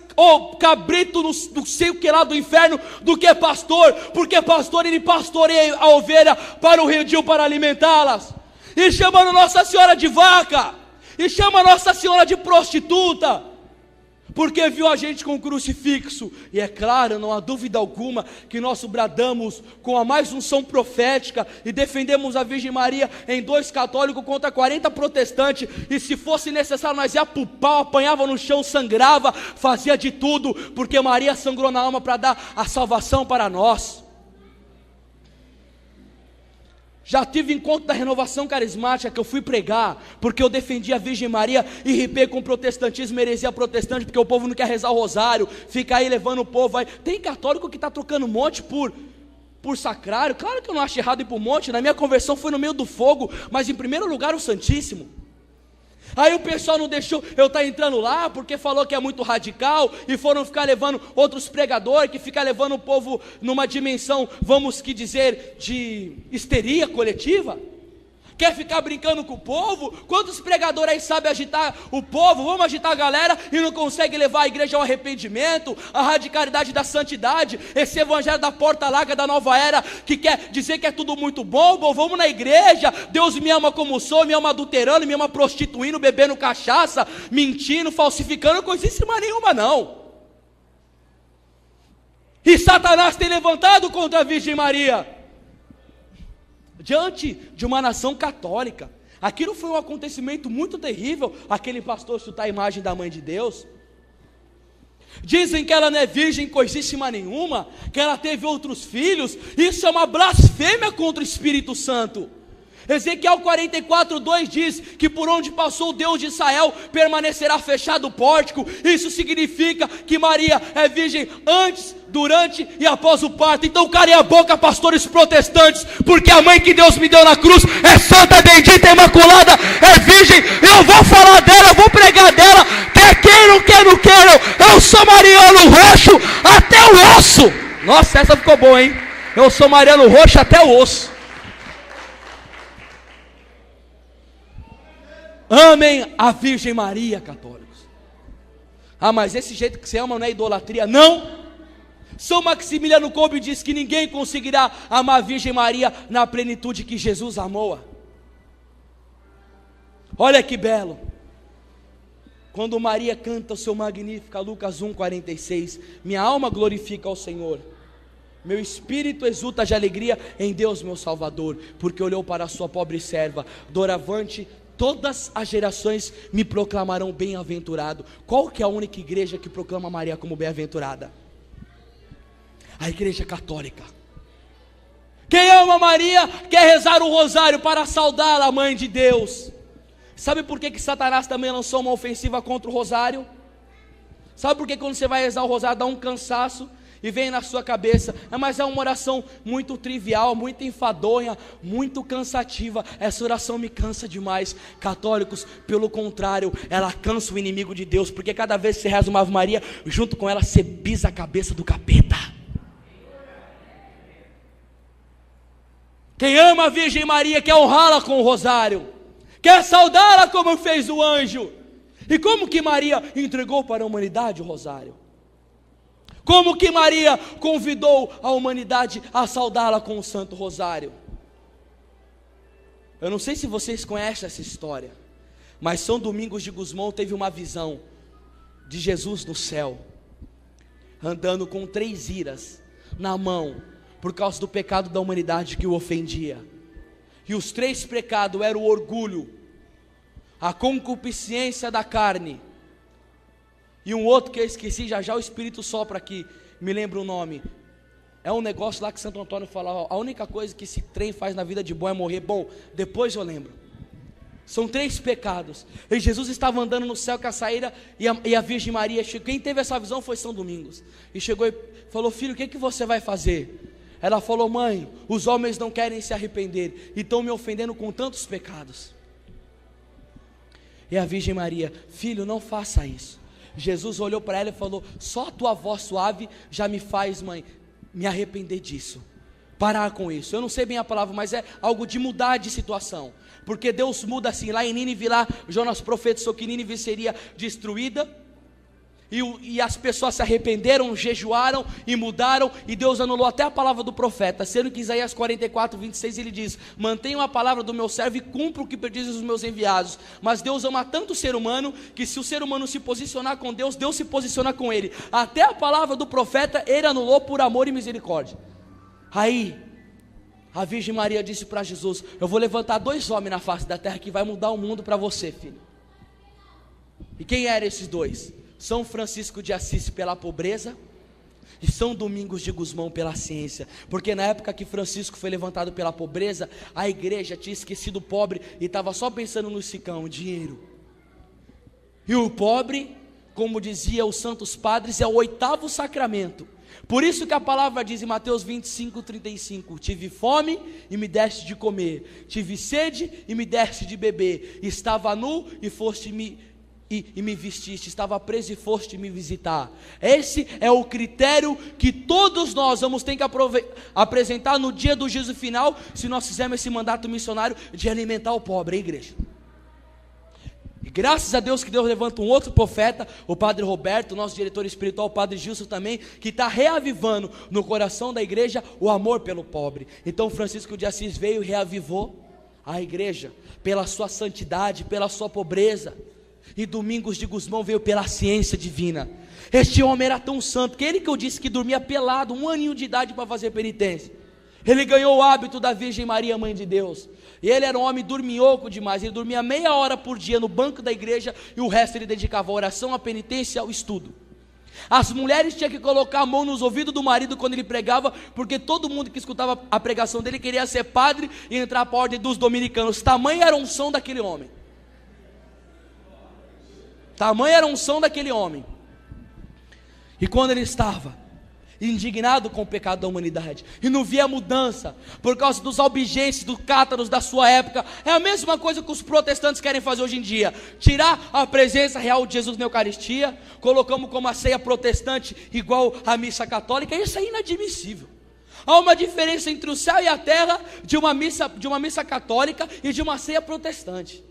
cabrito no sei o que lá do inferno do que pastor, porque pastor ele pastoreia a ovelha para o redil para alimentá-las. E chamando Nossa Senhora de vaca, e chama Nossa Senhora de prostituta, porque viu a gente com o crucifixo. E é claro, não há dúvida alguma, que nós bradamos com a mais unção profética e defendemos a Virgem Maria em 2 católicos contra 40 protestantes. E se fosse necessário, nós ia pro pau, apanhava no chão, sangrava, fazia de tudo, porque Maria sangrou na alma para dar a salvação para nós. Já tive encontro da renovação carismática que eu fui pregar, porque eu defendi a Virgem Maria e ripei com o protestantismo, heresia protestante, porque o povo não quer rezar o rosário, fica aí levando o povo. Aí. Tem católico que está trocando monte por sacrário. Claro que eu não acho errado ir para o monte, na minha conversão foi no meio do fogo, mas em primeiro lugar o Santíssimo. Aí o pessoal não deixou eu estar entrando lá, porque falou que é muito radical, e foram ficar levando outros pregadores, que ficam levando o povo numa dimensão, vamos que dizer, de histeria coletiva. Quer ficar brincando com o povo? Quantos pregadores aí sabem agitar o povo? Vamos agitar a galera e não consegue levar a igreja ao arrependimento, a radicalidade da santidade, esse evangelho da porta larga da nova era, que quer dizer que é tudo muito bom. Bom, vamos na igreja, Deus me ama como sou, me ama adulterando, me ama prostituindo, bebendo cachaça, mentindo, falsificando, coisíssima nenhuma não. E Satanás tem levantado contra a Virgem Maria, diante de uma nação católica. Aquilo foi um acontecimento muito terrível, aquele pastor chutar a imagem da mãe de Deus. Dizem que ela não é virgem coisíssima nenhuma, que ela teve outros filhos. Isso é uma blasfêmia contra o Espírito Santo. Ezequiel 44:2 diz que por onde passou o Deus de Israel permanecerá fechado o pórtico. Isso significa que Maria é virgem antes, durante e após o parto. Então calem a boca, pastores protestantes, porque a mãe que Deus me deu na cruz é santa, bendita, imaculada, é virgem. Eu vou falar dela, eu vou pregar dela, quer queiram, quer não queiram. Eu sou mariano roxo até o osso. Nossa, essa ficou boa, hein? Eu sou mariano roxo até o osso. Amem a Virgem Maria, católicos. Ah, mas esse jeito que você ama não é idolatria? Não. São Maximiliano Kolbe diz que ninguém conseguirá amar a Virgem Maria na plenitude que Jesus amou-a. Olha que belo. Quando Maria canta o seu Magnífica, Lucas 1:46, minha alma glorifica ao Senhor, meu espírito exulta de alegria em Deus meu Salvador, porque olhou para a sua pobre serva. Doravante todas as gerações me proclamarão bem-aventurado. Qual que é a única igreja que proclama Maria como bem-aventurada? A igreja católica. Quem ama Maria quer rezar o rosário para saudá-la, a mãe de Deus. Sabe por que Satanás também lançou uma ofensiva contra o rosário? Sabe por que quando você vai rezar o rosário dá um cansaço e vem na sua cabeça? Mas é uma oração muito trivial, muito enfadonha, muito cansativa. Essa oração me cansa demais. Católicos, pelo contrário, ela cansa o inimigo de Deus, porque cada vez que você reza uma Ave Maria, junto com ela você pisa a cabeça do capeta. Quem ama a Virgem Maria quer honrá-la com o rosário, quer saudá-la como fez o anjo. E como que Maria entregou para a humanidade o rosário? Como que Maria convidou a humanidade a saudá-la com o Santo Rosário? Eu não sei se vocês conhecem essa história, mas São Domingos de Gusmão teve uma visão de Jesus no céu, andando com 3 iras na mão, por causa do pecado da humanidade que o ofendia. E os 3 pecados eram o orgulho, a concupiscência da carne, e um outro que eu esqueci, já o Espírito sopra aqui, me lembra o nome. É um negócio lá que Santo Antônio falava, a única coisa que esse trem faz na vida de bom é morrer. Bom, depois eu lembro. São 3 pecados. E Jesus estava andando no céu com a saíra, e a Virgem Maria chegou. Quem teve essa visão foi São Domingos. E chegou e falou: filho, o que você vai fazer? Ela falou: mãe, os homens não querem se arrepender e estão me ofendendo com tantos pecados. E a Virgem Maria: filho, não faça isso. Jesus olhou para ela e falou: só a tua voz suave já me faz, mãe, me arrepender disso, parar com isso. Eu não sei bem a palavra, mas é algo de mudar de situação, porque Deus muda assim. Lá em Nínive, lá Jonas profetizou que Nínive seria destruída, e as pessoas se arrependeram, jejuaram e mudaram, e Deus anulou até a palavra do profeta, sendo que Isaías 44, 26 ele diz: mantenham a palavra do meu servo e cumpram o que predizem os meus enviados. Mas Deus ama tanto o ser humano, que se o ser humano se posicionar com Deus, Deus se posiciona com ele. Até a palavra do profeta ele anulou por amor e misericórdia. Aí a Virgem Maria disse para Jesus: eu vou levantar 2 homens na face da terra que vai mudar o mundo para você, filho. E quem eram esses 2? São Francisco de Assis pela pobreza e São Domingos de Gusmão pela ciência. Porque na época que Francisco foi levantado pela pobreza, a igreja tinha esquecido o pobre e estava só pensando no cicão, dinheiro. E o pobre, como dizia os santos padres, é o 8º sacramento. Por isso que a palavra diz em Mateus 25, 35: tive fome e me deste de comer, tive sede e me deste de beber, estava nu e e me vestiste, estava preso e foste me visitar. Esse é o critério que todos nós vamos ter que apresentar no dia do juízo final, se nós fizermos esse mandato missionário de alimentar o pobre, a igreja. E graças a Deus que Deus levanta um outro profeta, o Padre Roberto, nosso diretor espiritual, o Padre Gilson também, que está reavivando no coração da igreja o amor pelo pobre. Então Francisco de Assis veio e reavivou a igreja pela sua santidade, pela sua pobreza. E Domingos de Gusmão veio pela ciência divina. Este homem era tão santo, que ele que eu disse que dormia pelado, 1 aninho de idade para fazer penitência. Ele ganhou o hábito da Virgem Maria, Mãe de Deus. E ele era um homem dorminhoco demais. Ele dormia meia hora por dia no banco da igreja, e o resto ele dedicava à oração, à penitência, ao estudo. As mulheres tinham que colocar a mão nos ouvidos do marido quando ele pregava, porque todo mundo que escutava a pregação dele queria ser padre e entrar para a ordem dos dominicanos. Tamanha era a unção daquele homem. Tamanha era a unção daquele homem. E quando ele estava indignado com o pecado da humanidade e não via mudança por causa dos albigenses, dos cátaros da sua época, é a mesma coisa que os protestantes querem fazer hoje em dia: tirar a presença real de Jesus na Eucaristia, colocamos como a ceia protestante igual a missa católica. Isso é inadmissível. Há uma diferença entre o céu e a terra de uma missa católica e de uma ceia protestante.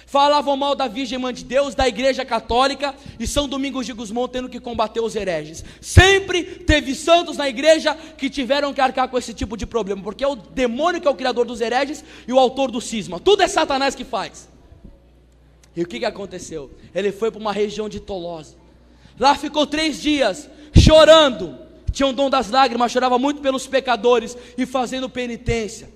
Falavam mal da Virgem Mãe de Deus, da Igreja Católica, e São Domingos de Gusmão tendo que combater os hereges. Sempre teve santos na igreja que tiveram que arcar com esse tipo de problema, porque é o demônio que é o criador dos hereges e o autor do cisma. Tudo é Satanás que faz. E o que aconteceu? Ele foi para uma região de Tolosa. Lá ficou 3 dias chorando. Tinha um dom das lágrimas, chorava muito pelos pecadores e fazendo penitência.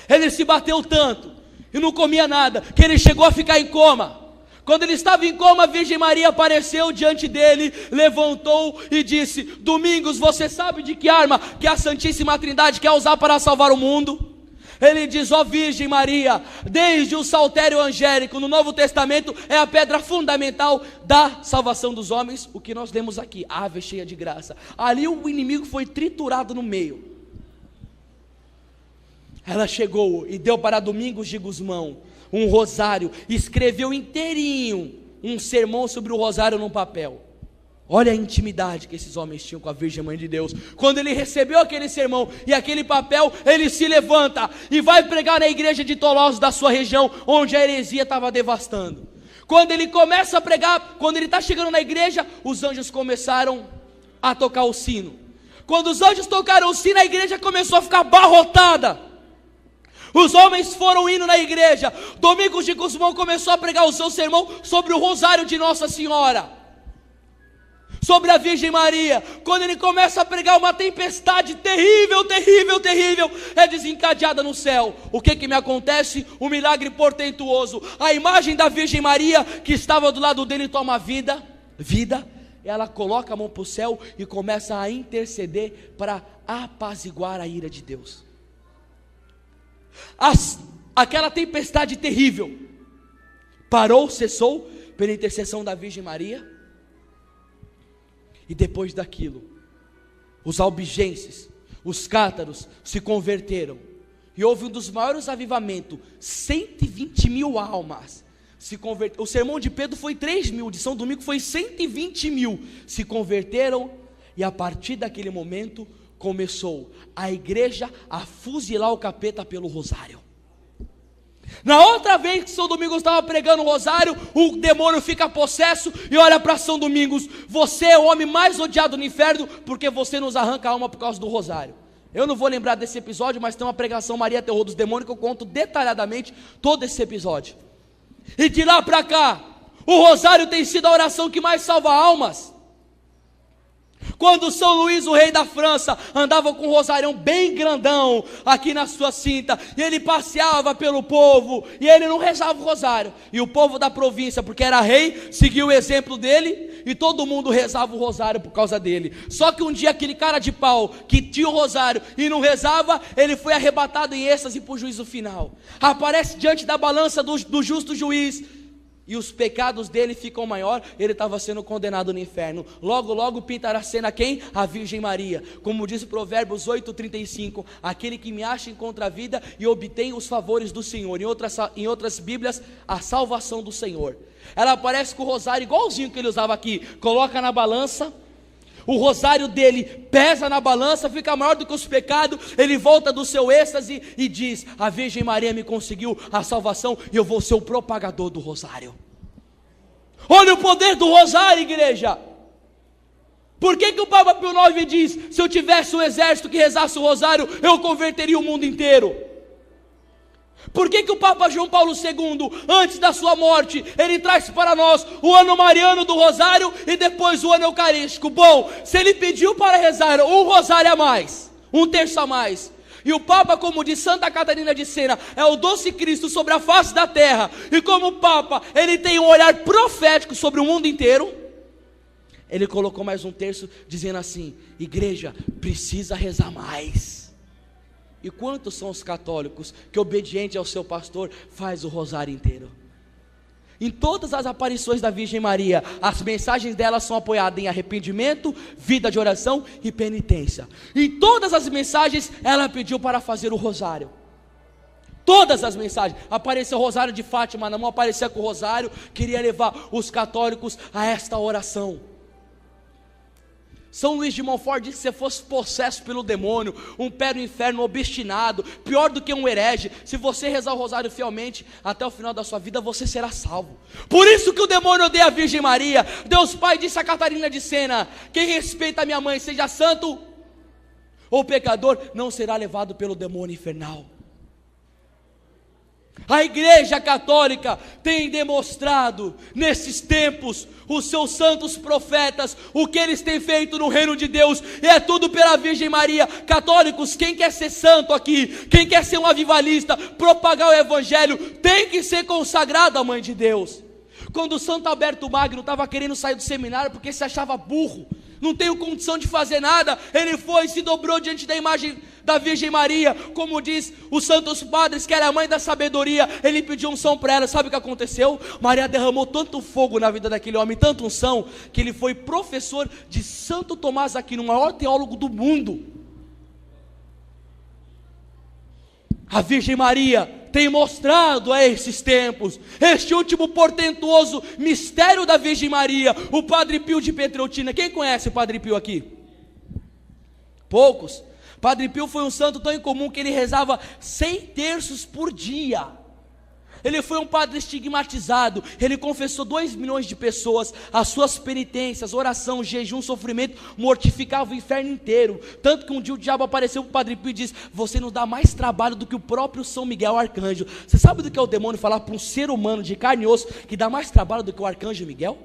Ele se bateu tanto e não comia nada, que ele chegou a ficar em coma. Quando ele estava em coma, a Virgem Maria apareceu diante dele, levantou e disse: Domingos, você sabe de que arma que a Santíssima Trindade quer usar para salvar o mundo? Ele diz: ó Virgem Maria, desde o saltério angélico no Novo Testamento é a pedra fundamental da salvação dos homens. O que nós lemos aqui, ave cheia de graça. Ali o inimigo foi triturado no meio. Ela chegou e deu para Domingos de Gusmão um rosário, escreveu inteirinho um sermão sobre o rosário num papel. Olha a intimidade que esses homens tinham com a Virgem Mãe de Deus. Quando ele recebeu aquele sermão e aquele papel, ele se levanta e vai pregar na igreja de Tolosa da sua região, onde a heresia estava devastando. Quando ele começa a pregar, quando ele está chegando na igreja, os anjos começaram a tocar o sino. Quando os anjos tocaram o sino, a igreja começou a ficar abarrotada. Os homens foram indo na igreja. Domingos de Guzmão começou a pregar o seu sermão sobre o rosário de Nossa Senhora, sobre a Virgem Maria. Quando ele começa a pregar, uma tempestade terrível, terrível, terrível é desencadeada no céu. O que me acontece? Um milagre portentuoso. A imagem da Virgem Maria, que estava do lado dele, toma vida. Ela coloca a mão para o céu e começa a interceder para apaziguar a ira de Deus. Aquela tempestade terrível parou, cessou, pela intercessão da Virgem Maria. E depois daquilo, os albigenses, os cátaros se converteram. E houve um dos maiores avivamentos, 120 mil almas se converteram. O sermão de Pedro foi 3 mil, de São Domingo foi 120 mil, se converteram. E a partir daquele momento, começou a igreja a fuzilar o capeta pelo rosário. Na outra vez que São Domingos estava pregando o rosário, o demônio fica possesso e olha para São Domingos: você é o homem mais odiado no inferno, porque você nos arranca a alma por causa do rosário. Eu não vou lembrar desse episódio, mas tem uma pregação Maria Terror dos Demônios que eu conto detalhadamente todo esse episódio. E de lá para cá, o rosário tem sido a oração que mais salva almas. Quando São Luís, o rei da França, andava com um rosarião bem grandão aqui na sua cinta, e ele passeava pelo povo, e ele não rezava o rosário, e o povo da província, porque era rei, seguiu o exemplo dele, e todo mundo rezava o rosário por causa dele. Só que um dia aquele cara de pau, que tinha o rosário e não rezava, ele foi arrebatado em êxtase para o juízo final. Aparece diante da balança do justo juiz, e os pecados dele ficam maior. Ele estava sendo condenado no inferno. Logo, logo pintará a cena quem? A Virgem Maria. Como diz Provérbios 8:35, aquele que me acha encontra a vida e obtém os favores do Senhor. Em outras Bíblias, a salvação do Senhor. Ela aparece com o rosário igualzinho que ele usava aqui. Coloca na balança, o rosário dele pesa na balança, fica maior do que os pecados. Ele volta do seu êxtase e diz: a Virgem Maria me conseguiu a salvação e eu vou ser o propagador do rosário. Olha o poder do rosário, igreja. Por que o Papa Pio IX diz: se eu tivesse um exército que rezasse o rosário, eu converteria o mundo inteiro? Por que o Papa João Paulo II, antes da sua morte, ele traz para nós o ano mariano do rosário e depois o ano eucarístico? Bom, se ele pediu para rezar um rosário a mais, um terço a mais, e o Papa, como diz Santa Catarina de Sena, é o doce Cristo sobre a face da terra, e como o Papa, ele tem um olhar profético sobre o mundo inteiro, ele colocou mais um terço dizendo assim: igreja, precisa rezar mais. E quantos são os católicos que, obediente ao seu pastor, faz o rosário inteiro? Em todas as aparições da Virgem Maria, as mensagens dela são apoiadas em arrependimento, vida de oração e penitência. Em todas as mensagens, ela pediu para fazer o rosário. Todas as mensagens. Apareceu o rosário de Fátima na mão, aparecia com o rosário, queria levar os católicos a esta oração. São Luís de Montfort disse que se fosse possesso pelo demônio, um pé no inferno, obstinado, pior do que um herege, se você rezar o rosário fielmente, até o final da sua vida você será salvo. Por isso que o demônio odeia a Virgem Maria. Deus Pai disse a Catarina de Sena: quem respeita a minha mãe, seja santo ou pecador, não será levado pelo demônio infernal. A Igreja Católica tem demonstrado nesses tempos, os seus santos profetas, o que eles têm feito no reino de Deus, e é tudo pela Virgem Maria. Católicos, quem quer ser santo aqui, quem quer ser um avivalista, propagar o Evangelho, tem que ser consagrado à Mãe de Deus. Quando Santo Alberto Magno estava querendo sair do seminário porque se achava burro, não tenho condição de fazer nada, ele foi e se dobrou diante da imagem da Virgem Maria, como diz os santos padres, que era a mãe da sabedoria. Ele pediu unção para ela. Sabe o que aconteceu? Maria derramou tanto fogo na vida daquele homem, tanta unção, que ele foi professor de Santo Tomás Aquino, o maior teólogo do mundo. A Virgem Maria tem mostrado a esses tempos, este último portentoso mistério da Virgem Maria, o Padre Pio de Pietrelcina. Quem conhece o Padre Pio aqui? Poucos. Padre Pio foi um santo tão incomum que ele rezava 100 terços por dia. Ele foi um padre estigmatizado, ele confessou 2 milhões de pessoas, as suas penitências, oração, jejum, sofrimento, mortificava o inferno inteiro, tanto que um dia o diabo apareceu para o Padre Pio e disse: você nos dá mais trabalho do que o próprio São Miguel Arcanjo. Você sabe do que é o demônio falar para um ser humano de carne e osso, que dá mais trabalho do que o Arcanjo Miguel?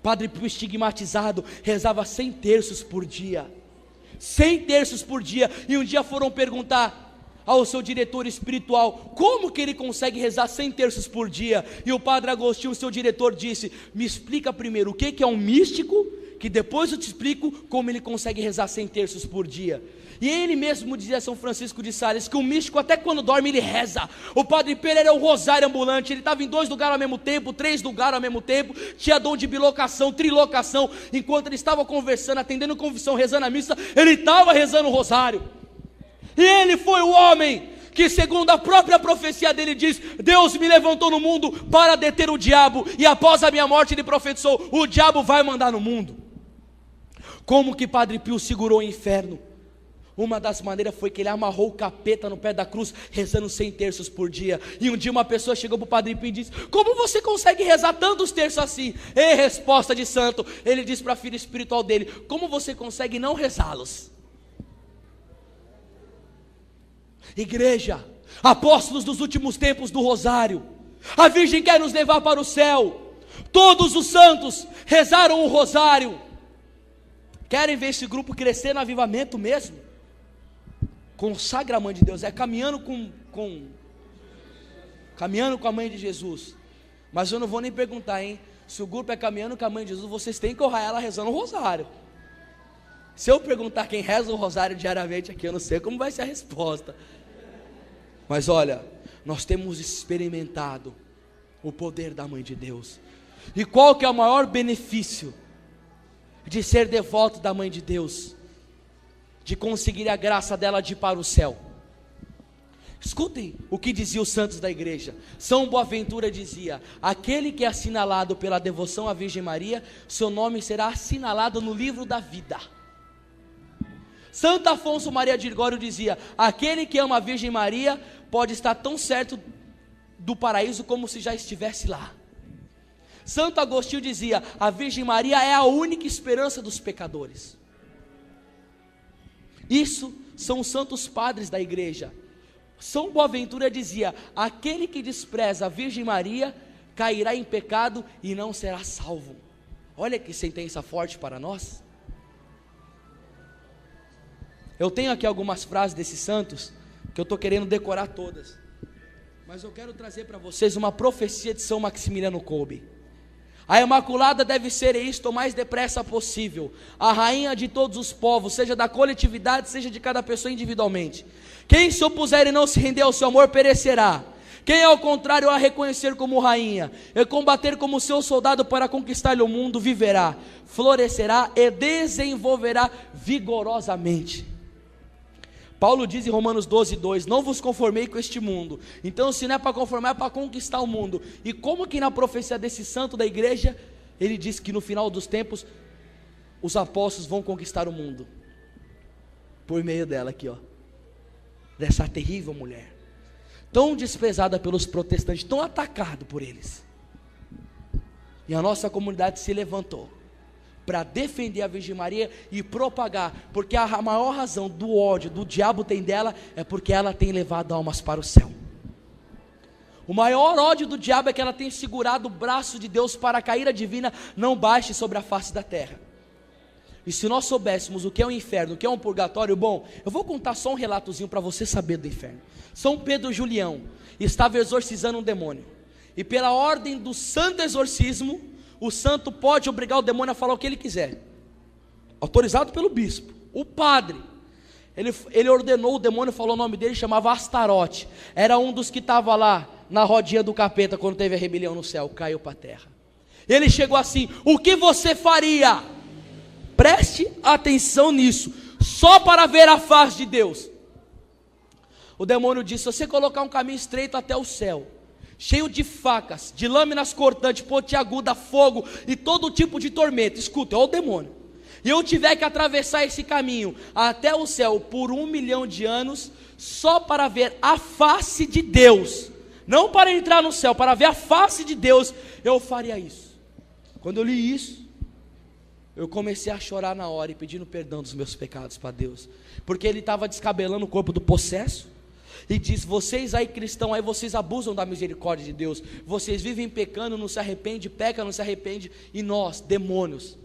Padre Pio estigmatizado, rezava 100 terços por dia, 100 terços por dia, e um dia foram perguntar ao seu diretor espiritual, como que ele consegue rezar 100 terços por dia? E o Padre Agostinho, seu diretor, disse: me explica primeiro o que é um místico, que depois eu te explico como ele consegue rezar 100 terços por dia. E ele mesmo dizia a São Francisco de Sales, que o místico até quando dorme ele reza. O Padre Pio era o rosário ambulante, ele estava em 2 lugares ao mesmo tempo, 3 lugares ao mesmo tempo, tinha dom de bilocação, trilocação. Enquanto ele estava conversando, atendendo confissão, rezando a missa, ele estava rezando o rosário. E ele foi o homem que, segundo a própria profecia dele, diz: Deus me levantou no mundo para deter o diabo, e após a minha morte ele profetizou: o diabo vai mandar no mundo. Como que Padre Pio segurou o inferno? Uma das maneiras foi que ele amarrou o capeta no pé da cruz, rezando 100 terços por dia. E um dia uma pessoa chegou para o Padre Pio e disse: como você consegue rezar tantos terços assim? E resposta de santo, ele disse para a filha espiritual dele: como você consegue não rezá-los? Igreja, apóstolos dos últimos tempos do rosário, a Virgem quer nos levar para o céu. Todos os santos rezaram o rosário. Querem ver esse grupo crescer no avivamento mesmo? Consagra a mãe de Deus, é caminhando com a mãe de Jesus. Mas eu não vou nem perguntar, hein? Se o grupo é caminhando com a mãe de Jesus, vocês têm que honrar ela rezando o rosário. Se eu perguntar quem reza o rosário diariamente aqui, eu não sei como vai ser a resposta. Mas olha, nós temos experimentado o poder da mãe de Deus. E qual que é o maior benefício de ser devoto da mãe de Deus? De conseguir a graça dela de ir para o céu. Escutem o que diziam os santos da igreja. São Boaventura dizia: aquele que é assinalado pela devoção à Virgem Maria, seu nome será assinalado no livro da vida. Santo Afonso Maria de Ligório dizia: aquele que ama a Virgem Maria pode estar tão certo do paraíso como se já estivesse lá. Santo Agostinho dizia: a Virgem Maria é a única esperança dos pecadores. Isso são os santos padres da igreja. São Boaventura dizia: aquele que despreza a Virgem Maria cairá em pecado e não será salvo. Olha que sentença forte para nós. Eu tenho aqui algumas frases desses santos, que eu estou querendo decorar todas, mas eu quero trazer para vocês uma profecia de São Maximiliano Kolbe. A Imaculada deve ser isto o mais depressa possível, a rainha de todos os povos, seja da coletividade, seja de cada pessoa individualmente. Quem se opuser e não se render ao seu amor perecerá. Quem ao contrário a reconhecer como rainha e combater como seu soldado para conquistar-lhe o mundo, viverá, florescerá e desenvolverá vigorosamente. Paulo diz em Romanos 12:2: não vos conformei com este mundo. Então, se não é para conformar, é para conquistar o mundo. E como que na profecia desse santo da igreja, ele diz que no final dos tempos os apóstolos vão conquistar o mundo? Por meio dela aqui, ó, dessa terrível mulher, tão desprezada pelos protestantes, tão atacada por eles. E a nossa comunidade se levantou para defender a Virgem Maria e propagar, porque a maior razão do ódio do diabo tem dela é porque ela tem levado almas para o céu. O maior ódio do diabo é que ela tem segurado o braço de Deus para que a ira divina não baixe sobre a face da terra. E se nós soubéssemos o que é um inferno, o que é um purgatório, bom, eu vou contar só um relatozinho para você saber do inferno. São Pedro Julião estava exorcizando um demônio, e pela ordem do santo exorcismo, o santo pode obrigar o demônio a falar o que ele quiser, autorizado pelo bispo. O padre, ele ordenou, o demônio falou o nome dele, chamava Astarote, era um dos que estava lá na rodinha do capeta quando teve a rebelião no céu, caiu para a terra. Ele chegou assim: o que você faria? Preste atenção nisso, só para ver a face de Deus. O demônio disse: se você colocar um caminho estreito até o céu, cheio de facas, de lâminas cortantes, pontiaguda, fogo e todo tipo de tormento, escuta, é o demônio, e eu tiver que atravessar esse caminho até o céu por 1 milhão de anos, só para ver a face de Deus, não para entrar no céu, para ver a face de Deus, eu faria isso. Quando eu li isso, eu comecei a chorar na hora e pedindo perdão dos meus pecados para Deus, porque ele estava descabelando o corpo do possesso, e diz: vocês aí cristãos, aí vocês abusam da misericórdia de Deus, vocês vivem pecando, não se arrepende, peca, não se arrepende, e nós, demônios,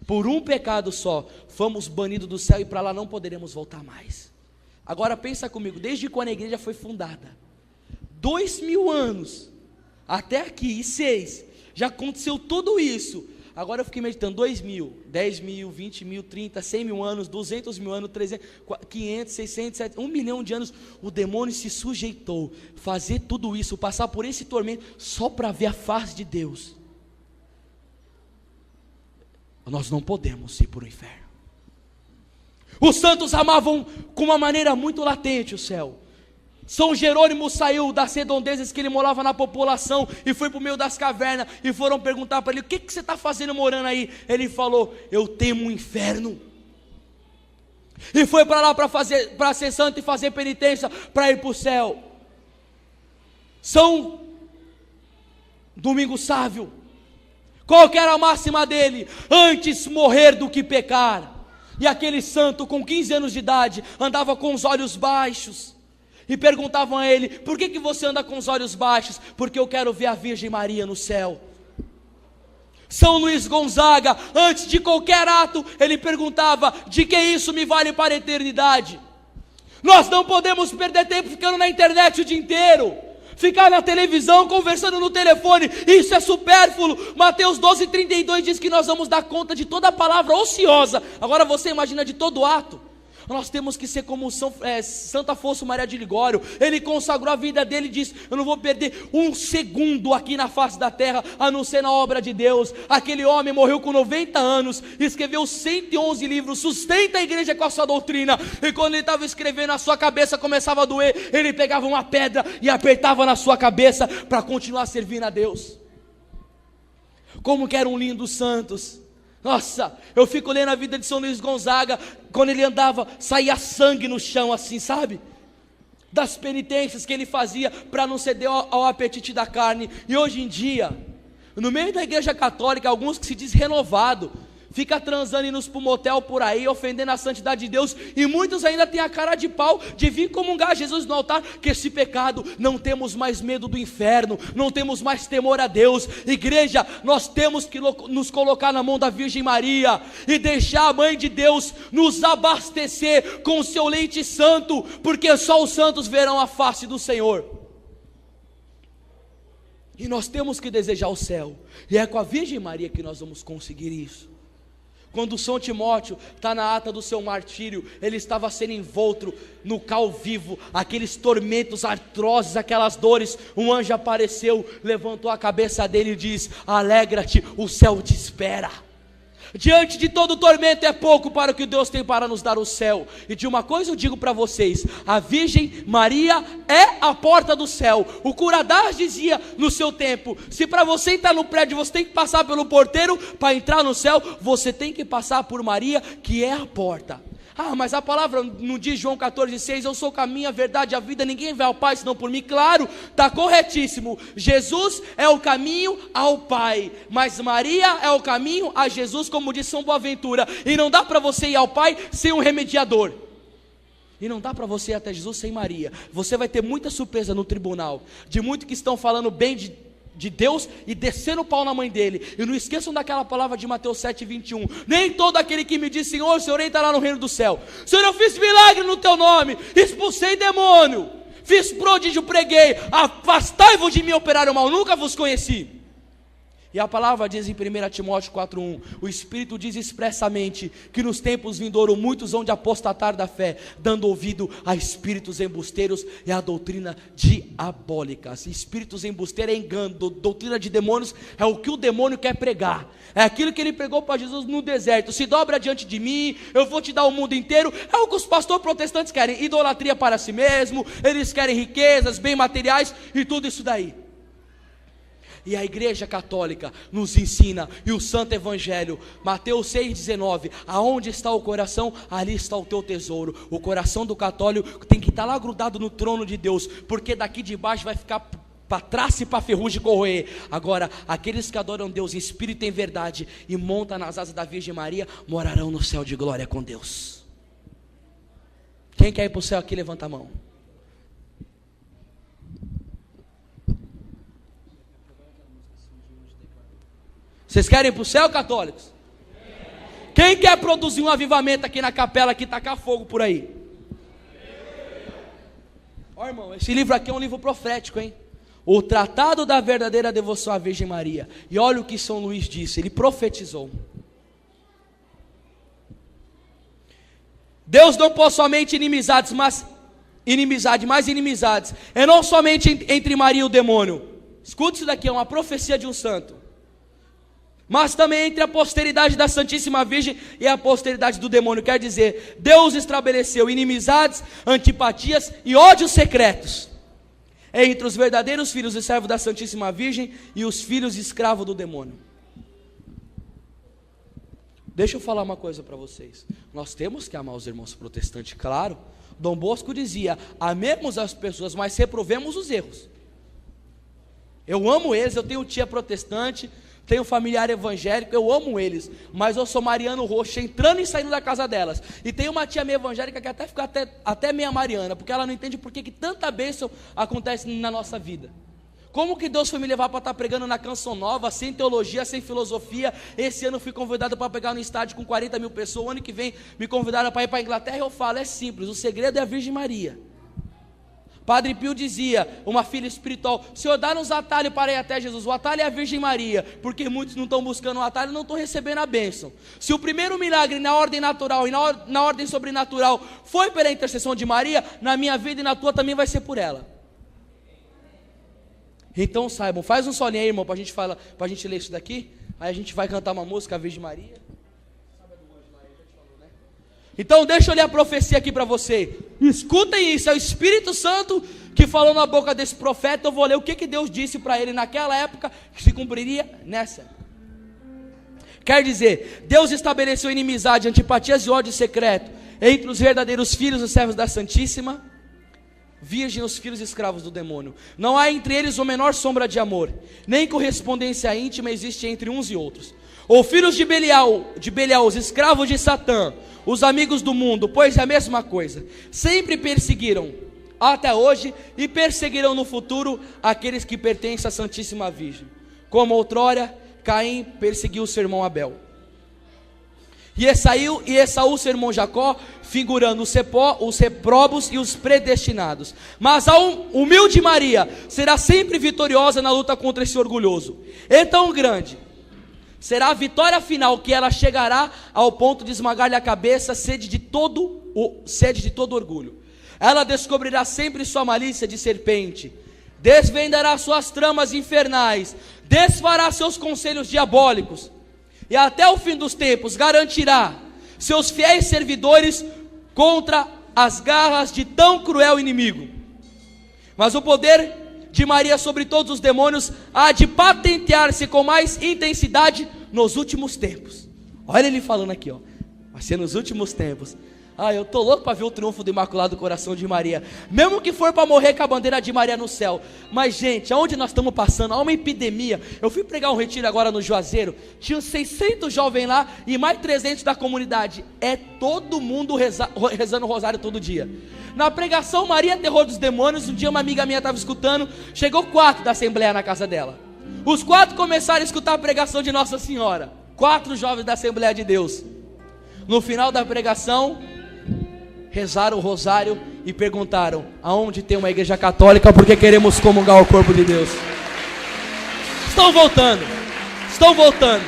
por um pecado só, fomos banidos do céu e para lá não poderemos voltar mais. Agora pensa comigo, desde quando a igreja foi fundada, 2000 anos, até aqui, e 6, já aconteceu tudo isso. Agora eu fiquei meditando, 2000, 10 mil, 20 mil, 30, 100 mil anos, 200 mil anos, 300, 500, 600, 700, 1 milhão de anos, o demônio se sujeitou, fazer tudo isso, passar por esse tormento, só para ver a face de Deus. Nós não podemos ir para o inferno. Os santos amavam com uma maneira muito latente o céu. São Jerônimo saiu das redondezas que ele morava na população e foi para o meio das cavernas, e foram perguntar para ele: o que você está fazendo morando aí? Ele falou: eu temo o inferno. E foi para lá para ser santo e fazer penitência, para ir para o céu. São Domingos Sávio, qual que era a máxima dele? Antes morrer do que pecar. E aquele santo com 15 anos de idade andava com os olhos baixos, e perguntavam a ele: por que você anda com os olhos baixos? Porque eu quero ver a Virgem Maria no céu. São Luís Gonzaga, antes de qualquer ato, ele perguntava: de que isso me vale para a eternidade? Nós não podemos perder tempo ficando na internet o dia inteiro, ficar na televisão, conversando no telefone, isso é supérfluo. Mateus 12:32 diz que nós vamos dar conta de toda palavra ociosa. Agora você imagina de todo ato. Nós temos que ser como Santo Afonso Maria de Ligório. Ele consagrou a vida dele e disse: eu não vou perder um segundo aqui na face da terra, a não ser na obra de Deus. Aquele homem morreu com 90 anos, escreveu 111 livros, sustenta a igreja com a sua doutrina. E quando ele estava escrevendo, a sua cabeça começava a doer, ele pegava uma pedra e apertava na sua cabeça para continuar servindo a Deus. Como que eram lindos santos. Nossa, eu fico lendo a vida de São Luís Gonzaga. Quando ele andava, saía sangue no chão assim, sabe? Das penitências que ele fazia para não ceder ao apetite da carne. E hoje em dia, no meio da igreja católica, alguns que se diz renovado, fica transando e indo para o motel por aí, ofendendo a santidade de Deus, e muitos ainda têm a cara de pau de vir comungar Jesus no altar, que esse pecado, não temos mais medo do inferno, não temos mais temor a Deus. Igreja, nós temos que nos colocar na mão da Virgem Maria, e deixar a Mãe de Deus nos abastecer com o seu leite santo, porque só os santos verão a face do Senhor. E nós temos que desejar o céu, e é com a Virgem Maria que nós vamos conseguir isso. Quando São Timóteo está na ata do seu martírio, ele estava sendo envolto no cal vivo, aqueles tormentos atrozes, aquelas dores. Um anjo apareceu, levantou a cabeça dele e diz: alegra-te, o céu te espera. Diante de todo tormento é pouco para o que Deus tem para nos dar o céu. E de uma coisa eu digo para vocês: a Virgem Maria é a porta do céu. O Curadás dizia no seu tempo: se para você entrar no prédio você tem que passar pelo porteiro, para entrar no céu você tem que passar por Maria, que é a porta. Ah, mas a palavra não diz, João 14,6, eu sou o caminho, a verdade e a vida, ninguém vai ao Pai senão por mim. Claro, está corretíssimo. Jesus é o caminho ao Pai, mas Maria é o caminho a Jesus, como diz São Boaventura. E não dá para você ir ao Pai sem um remediador. E não dá para você ir até Jesus sem Maria. Você vai ter muita surpresa no tribunal, de muitos que estão falando bem de Deus e descendo o pau na mãe dele. E não esqueçam daquela palavra de Mateus 7,21: nem todo aquele que me diz Senhor, Senhor entrará no reino do céu. Senhor, eu fiz milagre no teu nome, expulsei demônio, fiz prodígio, preguei, afastai-vos de mim, operário mal, nunca vos conheci. E a palavra diz em 1 Timóteo 4:1, o Espírito diz expressamente que nos tempos vindouros muitos hão de apostatar da fé, dando ouvido a espíritos embusteiros e a doutrina diabólicas. Espíritos embusteiros é engano, doutrina de demônios é o que o demônio quer pregar. É aquilo que ele pregou para Jesus no deserto: se dobra diante de mim, eu vou te dar o mundo inteiro. É o que os pastores protestantes querem: idolatria para si mesmo, eles querem riquezas, bens materiais e tudo isso daí. E a igreja católica nos ensina, e o santo evangelho, Mateus 6,19, aonde está o coração, ali está o teu tesouro. O coração do católico tem que estar lá grudado no trono de Deus, porque daqui de baixo vai ficar para trás e para ferrugem corroer. Agora, aqueles que adoram Deus em espírito e em verdade, e montam nas asas da Virgem Maria, morarão no céu de glória com Deus. Quem quer ir para o céu aqui, levanta a mão. Vocês querem ir para o céu, católicos? Quem quer produzir um avivamento aqui na capela, aqui, tacar fogo por aí? Ó, irmão, esse livro aqui é um livro profético, hein? O Tratado da Verdadeira Devoção à Virgem Maria. E olha o que São Luís disse, ele profetizou. Deus não pôs somente inimizades, mas inimizades. É não somente entre Maria e o demônio. Escute isso daqui, é uma profecia de um santo. Mas também entre a posteridade da Santíssima Virgem e a posteridade do demônio. Quer dizer, Deus estabeleceu inimizades, antipatias e ódios secretos entre os verdadeiros filhos e servos da Santíssima Virgem e os filhos escravos do demônio. Deixa eu falar uma coisa para vocês. Nós temos que amar os irmãos protestantes, claro. Dom Bosco dizia: amemos as pessoas, mas reprovemos os erros. Eu amo eles, eu tenho tia protestante, tenho familiar evangélico, eu amo eles, mas eu sou mariano roxo, entrando e saindo da casa delas. E tem uma tia minha evangélica que até fica até meia mariana, porque ela não entende por que tanta bênção acontece na nossa vida. Como que Deus foi me levar para estar pregando na Canção Nova, sem teologia, sem filosofia? Esse ano fui convidado para pegar no estádio com 40 mil pessoas, o ano que vem me convidaram para ir para a Inglaterra. Eu falo, é simples, o segredo é a Virgem Maria. Padre Pio dizia, uma filha espiritual: Senhor, dá-nos atalho para ir até Jesus. O atalho é a Virgem Maria, porque muitos não estão buscando o atalho, não estão recebendo a bênção. Se o primeiro milagre na ordem natural e na ordem sobrenatural foi pela intercessão de Maria, na minha vida e na tua também vai ser por ela. Então saibam, faz um solinho aí, irmão, para a gente ler isso daqui. Aí a gente vai cantar uma música, a Virgem Maria. Então deixa eu ler a profecia aqui para você. Escutem isso, é o Espírito Santo que falou na boca desse profeta. Eu vou ler o que Deus disse para ele naquela época, que se cumpriria nessa. Quer dizer, Deus estabeleceu inimizade, antipatias e ódio secreto entre os verdadeiros filhos e servos da Santíssima Virgem e os filhos escravos do demônio. Não há entre eles a menor sombra de amor, nem correspondência íntima existe entre uns e outros. Ou filhos de Belial, os escravos de Satã, os amigos do mundo, pois é a mesma coisa. Sempre perseguiram, até hoje, e perseguirão no futuro aqueles que pertencem à Santíssima Virgem. Como outrora, Caim perseguiu o seu irmão Abel. E Esaú, seu irmão Jacó, figurando os reprobos e os predestinados. Mas a humilde Maria será sempre vitoriosa na luta contra esse orgulhoso. É tão grande será a vitória final que ela chegará ao ponto de esmagar-lhe a cabeça, sede de todo orgulho. Ela descobrirá sempre sua malícia de serpente, desvendará suas tramas infernais, desfará seus conselhos diabólicos, e até o fim dos tempos garantirá seus fiéis servidores contra as garras de tão cruel inimigo. Mas o poder de Maria sobre todos os demônios há de patentear-se com mais intensidade nos últimos tempos. Olha ele falando aqui, ó. Vai ser nos últimos tempos. Eu tô louco para ver o triunfo do Imaculado Coração de Maria, mesmo que for para morrer com a bandeira de Maria no céu. Mas gente, aonde nós estamos passando? Há uma epidemia. Eu fui pregar um retiro agora no Juazeiro, tinha 600 jovens lá e mais 300 da comunidade. É todo mundo rezando o rosário todo dia. Na pregação Maria Terror dos Demônios, um dia uma amiga minha estava escutando, chegou 4 da Assembleia na casa dela. Os 4 começaram a escutar a pregação de Nossa Senhora. 4 jovens da Assembleia de Deus. No final da pregação, rezaram o rosário e perguntaram: aonde tem uma igreja católica, porque queremos comungar o corpo de Deus. Estão voltando. Estão voltando.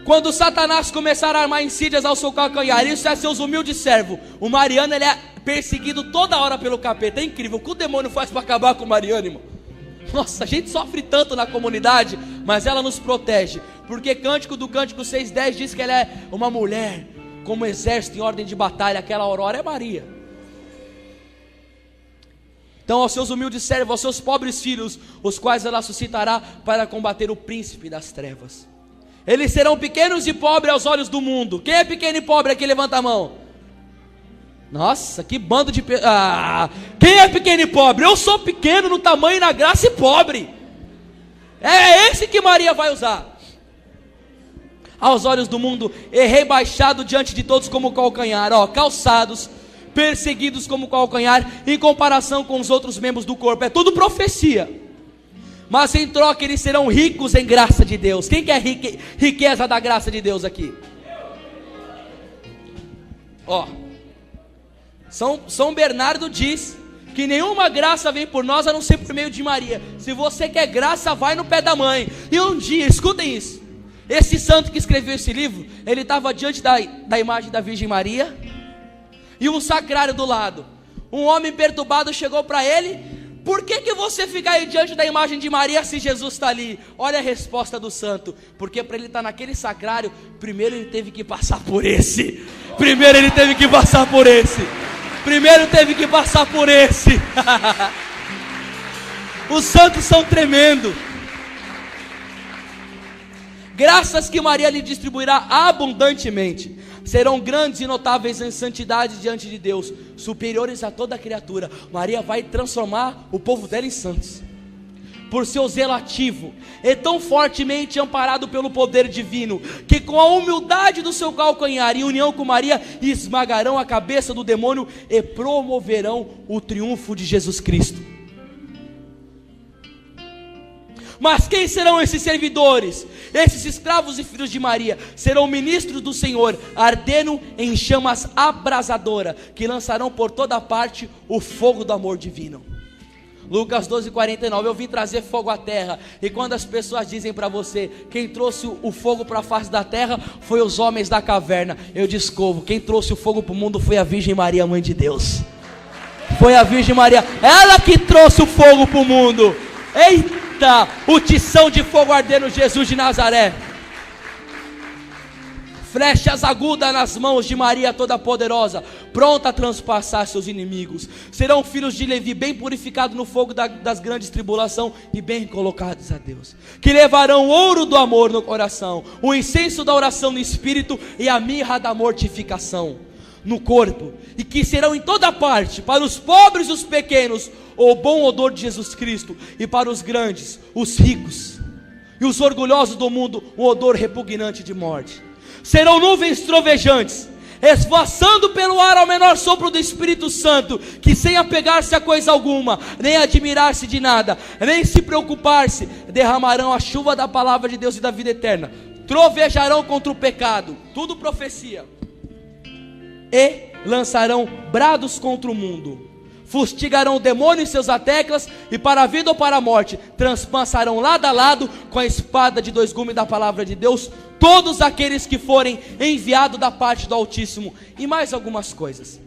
Quando Satanás começar a armar insídias ao seu calcanhar, isso é seus humildes servos. O Mariano, ele é perseguido toda hora pelo capeta. É incrível. O que o demônio faz para acabar com o Mariano, irmão? Nossa, a gente sofre tanto na comunidade, mas ela nos protege. Porque Cântico do Cântico 6:10 diz que ela é uma mulher como exército em ordem de batalha. Aquela aurora é Maria. Então aos seus humildes servos, aos seus pobres filhos, os quais ela suscitará para combater o príncipe das trevas. Eles serão pequenos e pobres aos olhos do mundo. Quem é pequeno e pobre aqui? Levanta a mão. Nossa, que bando de... quem é pequeno e pobre? Eu sou pequeno no tamanho, na graça e pobre. É esse que Maria vai usar. Aos olhos do mundo, e rebaixado diante de todos como calcanhar. Calçados, perseguidos como calcanhar, em comparação com os outros membros do corpo. É tudo profecia. Mas em troca eles serão ricos em graça de Deus. Quem quer riqueza da graça de Deus aqui? São Bernardo diz que nenhuma graça vem por nós a não ser por meio de Maria. Se você quer graça, vai no pé da mãe. E um dia, escutem isso, esse santo que escreveu esse livro, ele estava diante da imagem da Virgem Maria e um sacrário do lado. Um homem perturbado chegou para ele: por que você fica aí diante da imagem de Maria se Jesus está ali? Olha a resposta do santo: porque para ele estar naquele sacrário, primeiro ele teve que passar por esse. Os santos são tremendos. Graças que Maria lhe distribuirá abundantemente. Serão grandes e notáveis em santidade diante de Deus, superiores a toda criatura. Maria vai transformar o povo dela em santos. Por seu zelo ativo, é tão fortemente amparado pelo poder divino, que com a humildade do seu calcanhar, em união com Maria, esmagarão a cabeça do demônio e promoverão o triunfo de Jesus Cristo. Mas quem serão esses servidores? Esses escravos e filhos de Maria serão ministros do Senhor, ardendo em chamas abrasadoras, que lançarão por toda parte o fogo do amor divino. Lucas 12:49. Eu vim trazer fogo à terra. E quando as pessoas dizem para você: quem trouxe o fogo para a face da terra foi os homens da caverna, eu discorro. Quem trouxe o fogo para o mundo foi a Virgem Maria, mãe de Deus. Foi a Virgem Maria, ela que trouxe o fogo para o mundo. Eita! O tição de fogo ardendo, Jesus de Nazaré. Flechas agudas nas mãos de Maria toda poderosa, pronta a transpassar seus inimigos. Serão filhos de Levi, bem purificados no fogo das grandes tribulações e bem colocados a Deus, que levarão o ouro do amor no coração, o incenso da oração no espírito e a mirra da mortificação no corpo, e que serão em toda parte, para os pobres e os pequenos, o bom odor de Jesus Cristo, e para os grandes, os ricos e os orgulhosos do mundo, um odor repugnante de morte. Serão nuvens trovejantes, esvoaçando pelo ar ao menor sopro do Espírito Santo, que sem apegar-se a coisa alguma, nem admirar-se de nada, nem se preocupar-se, derramarão a chuva da palavra de Deus e da vida eterna, trovejarão contra o pecado, tudo profecia, e lançarão brados contra o mundo, fustigarão o demônio e seus ateclas, e para a vida ou para a morte, transpassarão lado a lado com a espada de dois gumes da palavra de Deus, todos aqueles que forem enviados da parte do Altíssimo, e mais algumas coisas.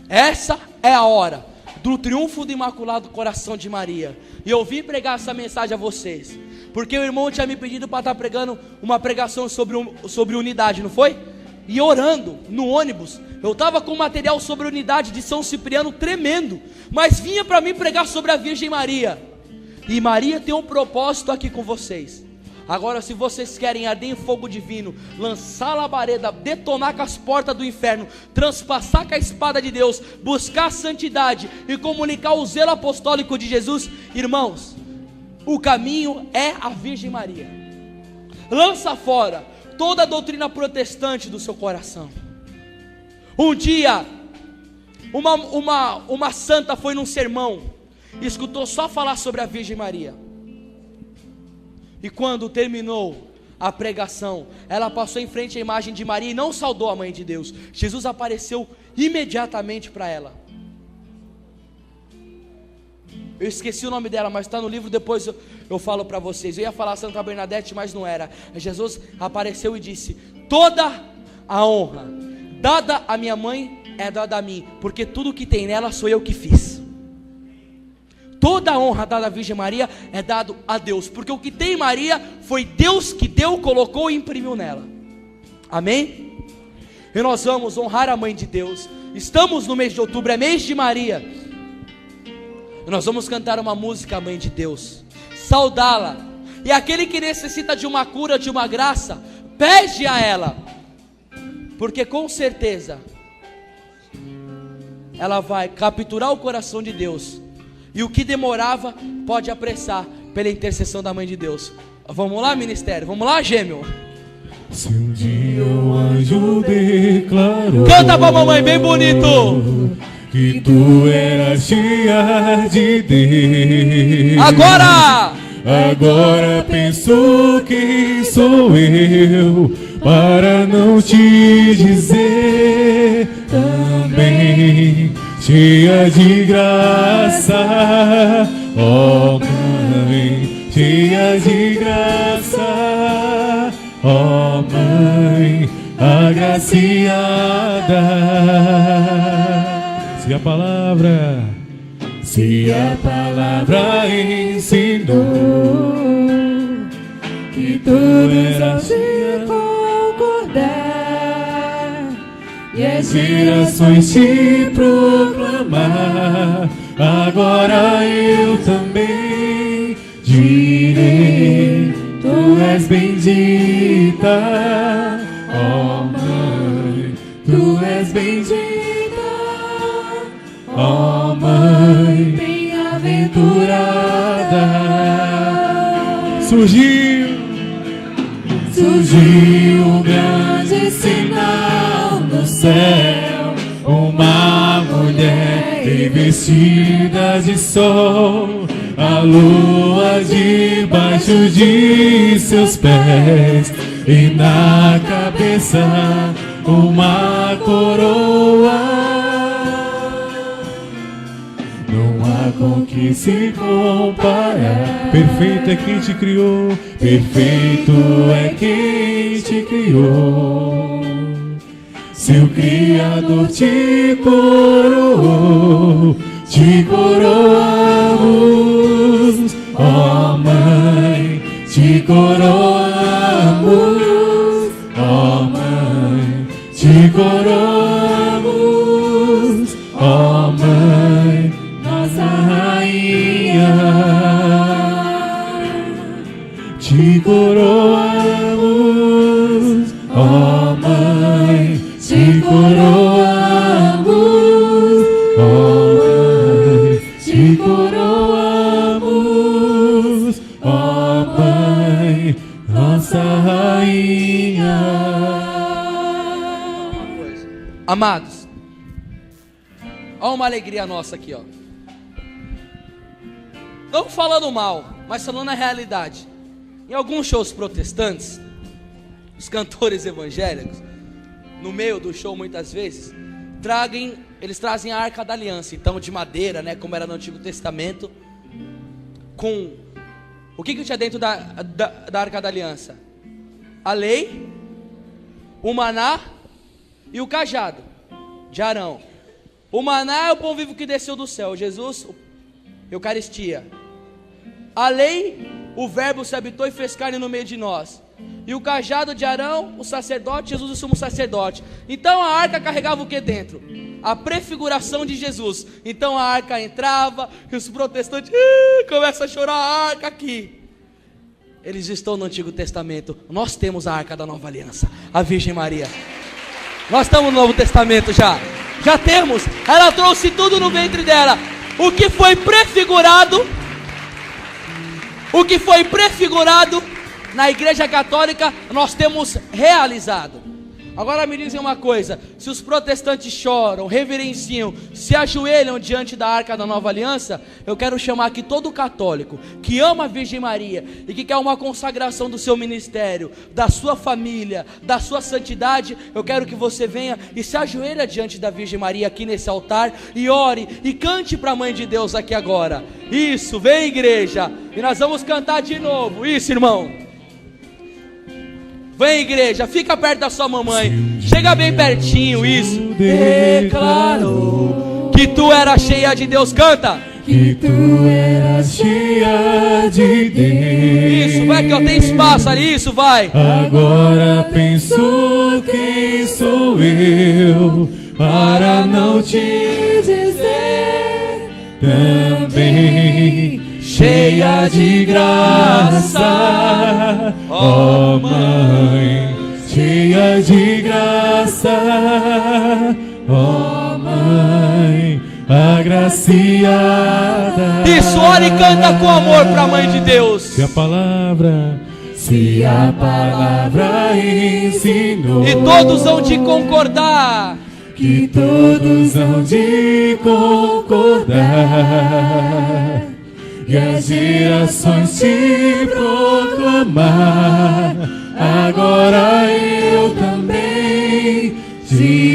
Essa é a hora do triunfo do Imaculado Coração de Maria, e eu vim pregar essa mensagem a vocês, porque o irmão tinha me pedido para estar pregando uma pregação sobre unidade, não foi? E orando no ônibus, eu estava com material sobre a unidade de São Cipriano tremendo, mas vinha para mim pregar sobre a Virgem Maria, e Maria tem um propósito aqui com vocês. Agora, se vocês querem arder em fogo divino, lançar a labareda, detonar com as portas do inferno, transpassar com a espada de Deus, buscar a santidade e comunicar o zelo apostólico de Jesus, irmãos, o caminho é a Virgem Maria. Lança fora toda a doutrina protestante do seu coração. Um dia, uma santa foi num sermão, escutou só falar sobre a Virgem Maria, e quando terminou a pregação, ela passou em frente à imagem de Maria e não saudou a mãe de Deus. Jesus apareceu imediatamente para ela, Eu esqueci o nome dela, mas está no livro, depois eu falo para vocês. Eu ia falar Santa Bernadette, mas não era. Jesus apareceu e disse: toda a honra dada à minha mãe é dada a mim, porque tudo que tem nela sou eu que fiz. Toda a honra dada à Virgem Maria é dado a Deus, porque o que tem em Maria foi Deus que deu, colocou e imprimiu nela. Amém? E nós vamos honrar a Mãe de Deus. Estamos no mês de outubro, é mês de Maria. E nós vamos cantar uma música à Mãe de Deus, saudá-la. E aquele que necessita de uma cura, de uma graça, pede a ela, porque com certeza ela vai capturar o coração de Deus. E o que demorava pode apressar pela intercessão da Mãe de Deus. Vamos lá, ministério, vamos lá, gêmeo. Se um dia o anjo declarou, canta pra mamãe bem bonito, que tu eras cheia de Deus. Agora penso quem sou eu para não te dizer também, cheia de graça, ó Mãe, cheia de graça, ó Mãe agraciada. Se a palavra ensinou que todos hão de concordar e as gerações te proclamar, agora eu também direi: tu és bendita, ó Mãe, tu és bendita, ó Mãe bem-aventurada. Surgiu um grande sinal no céu, uma mulher revestida de sol, a lua debaixo de seus pés, e na cabeça uma coroa. Não há com que se comparar. Perfeito é quem te criou, perfeito é quem te criou. Seu Criador te coroou, te coroamos, ó Mãe, te coroamos, ó Mãe, te coroamos, ó Mãe, nossa Rainha, te coroamos, ó Mãe, te coroamos, ó Mãe, te coroamos, ó Mãe, nossa Rainha. Amados, olha uma alegria nossa aqui, ó. Não falando mal, mas falando a realidade. Em alguns shows protestantes, os cantores evangélicos, no meio do show muitas vezes, eles trazem a Arca da Aliança, então de madeira, né, como era no Antigo Testamento, com o que tinha dentro da Arca da Aliança? A lei, o maná e o cajado de Arão. O maná é o pão vivo que desceu do céu, Jesus, Eucaristia. A lei, o verbo se habitou e fez carne no meio de nós. E o cajado de Arão, o sacerdote, Jesus o sumo sacerdote. Então a arca carregava o que dentro? A prefiguração de Jesus. Então a arca entrava e os protestantes começam a chorar a arca aqui. Eles estão no Antigo Testamento. Nós temos a arca da Nova Aliança, a Virgem Maria. Nós estamos no Novo Testamento já temos. Ela trouxe tudo no ventre dela. O que foi prefigurado na Igreja Católica, nós temos realizado. Agora me dizem uma coisa: se os protestantes choram, reverenciam, se ajoelham diante da Arca da Nova Aliança, eu quero chamar aqui todo católico que ama a Virgem Maria e que quer uma consagração do seu ministério, da sua família, da sua santidade. Eu quero que você venha e se ajoelhe diante da Virgem Maria aqui nesse altar e ore e cante para a Mãe de Deus aqui agora. Isso, vem igreja, e nós vamos cantar de novo. Isso, irmão. Vem igreja, fica perto da sua mamãe, chega bem pertinho, isso. Declarou que tu eras cheia de Deus, canta. Que tu eras cheia de Deus. Isso, vai que eu tenho espaço ali, isso, vai. Agora penso quem sou eu para não te dizer também cheia de graça, ó Mãe, cheia de graça, ó Mãe, agraciada. Isso, ora e canta com amor para a Mãe de Deus. Se a palavra ensinou, e todos hão de concordar, que todos hão de concordar, e as gerações te proclamar. Agora eu também te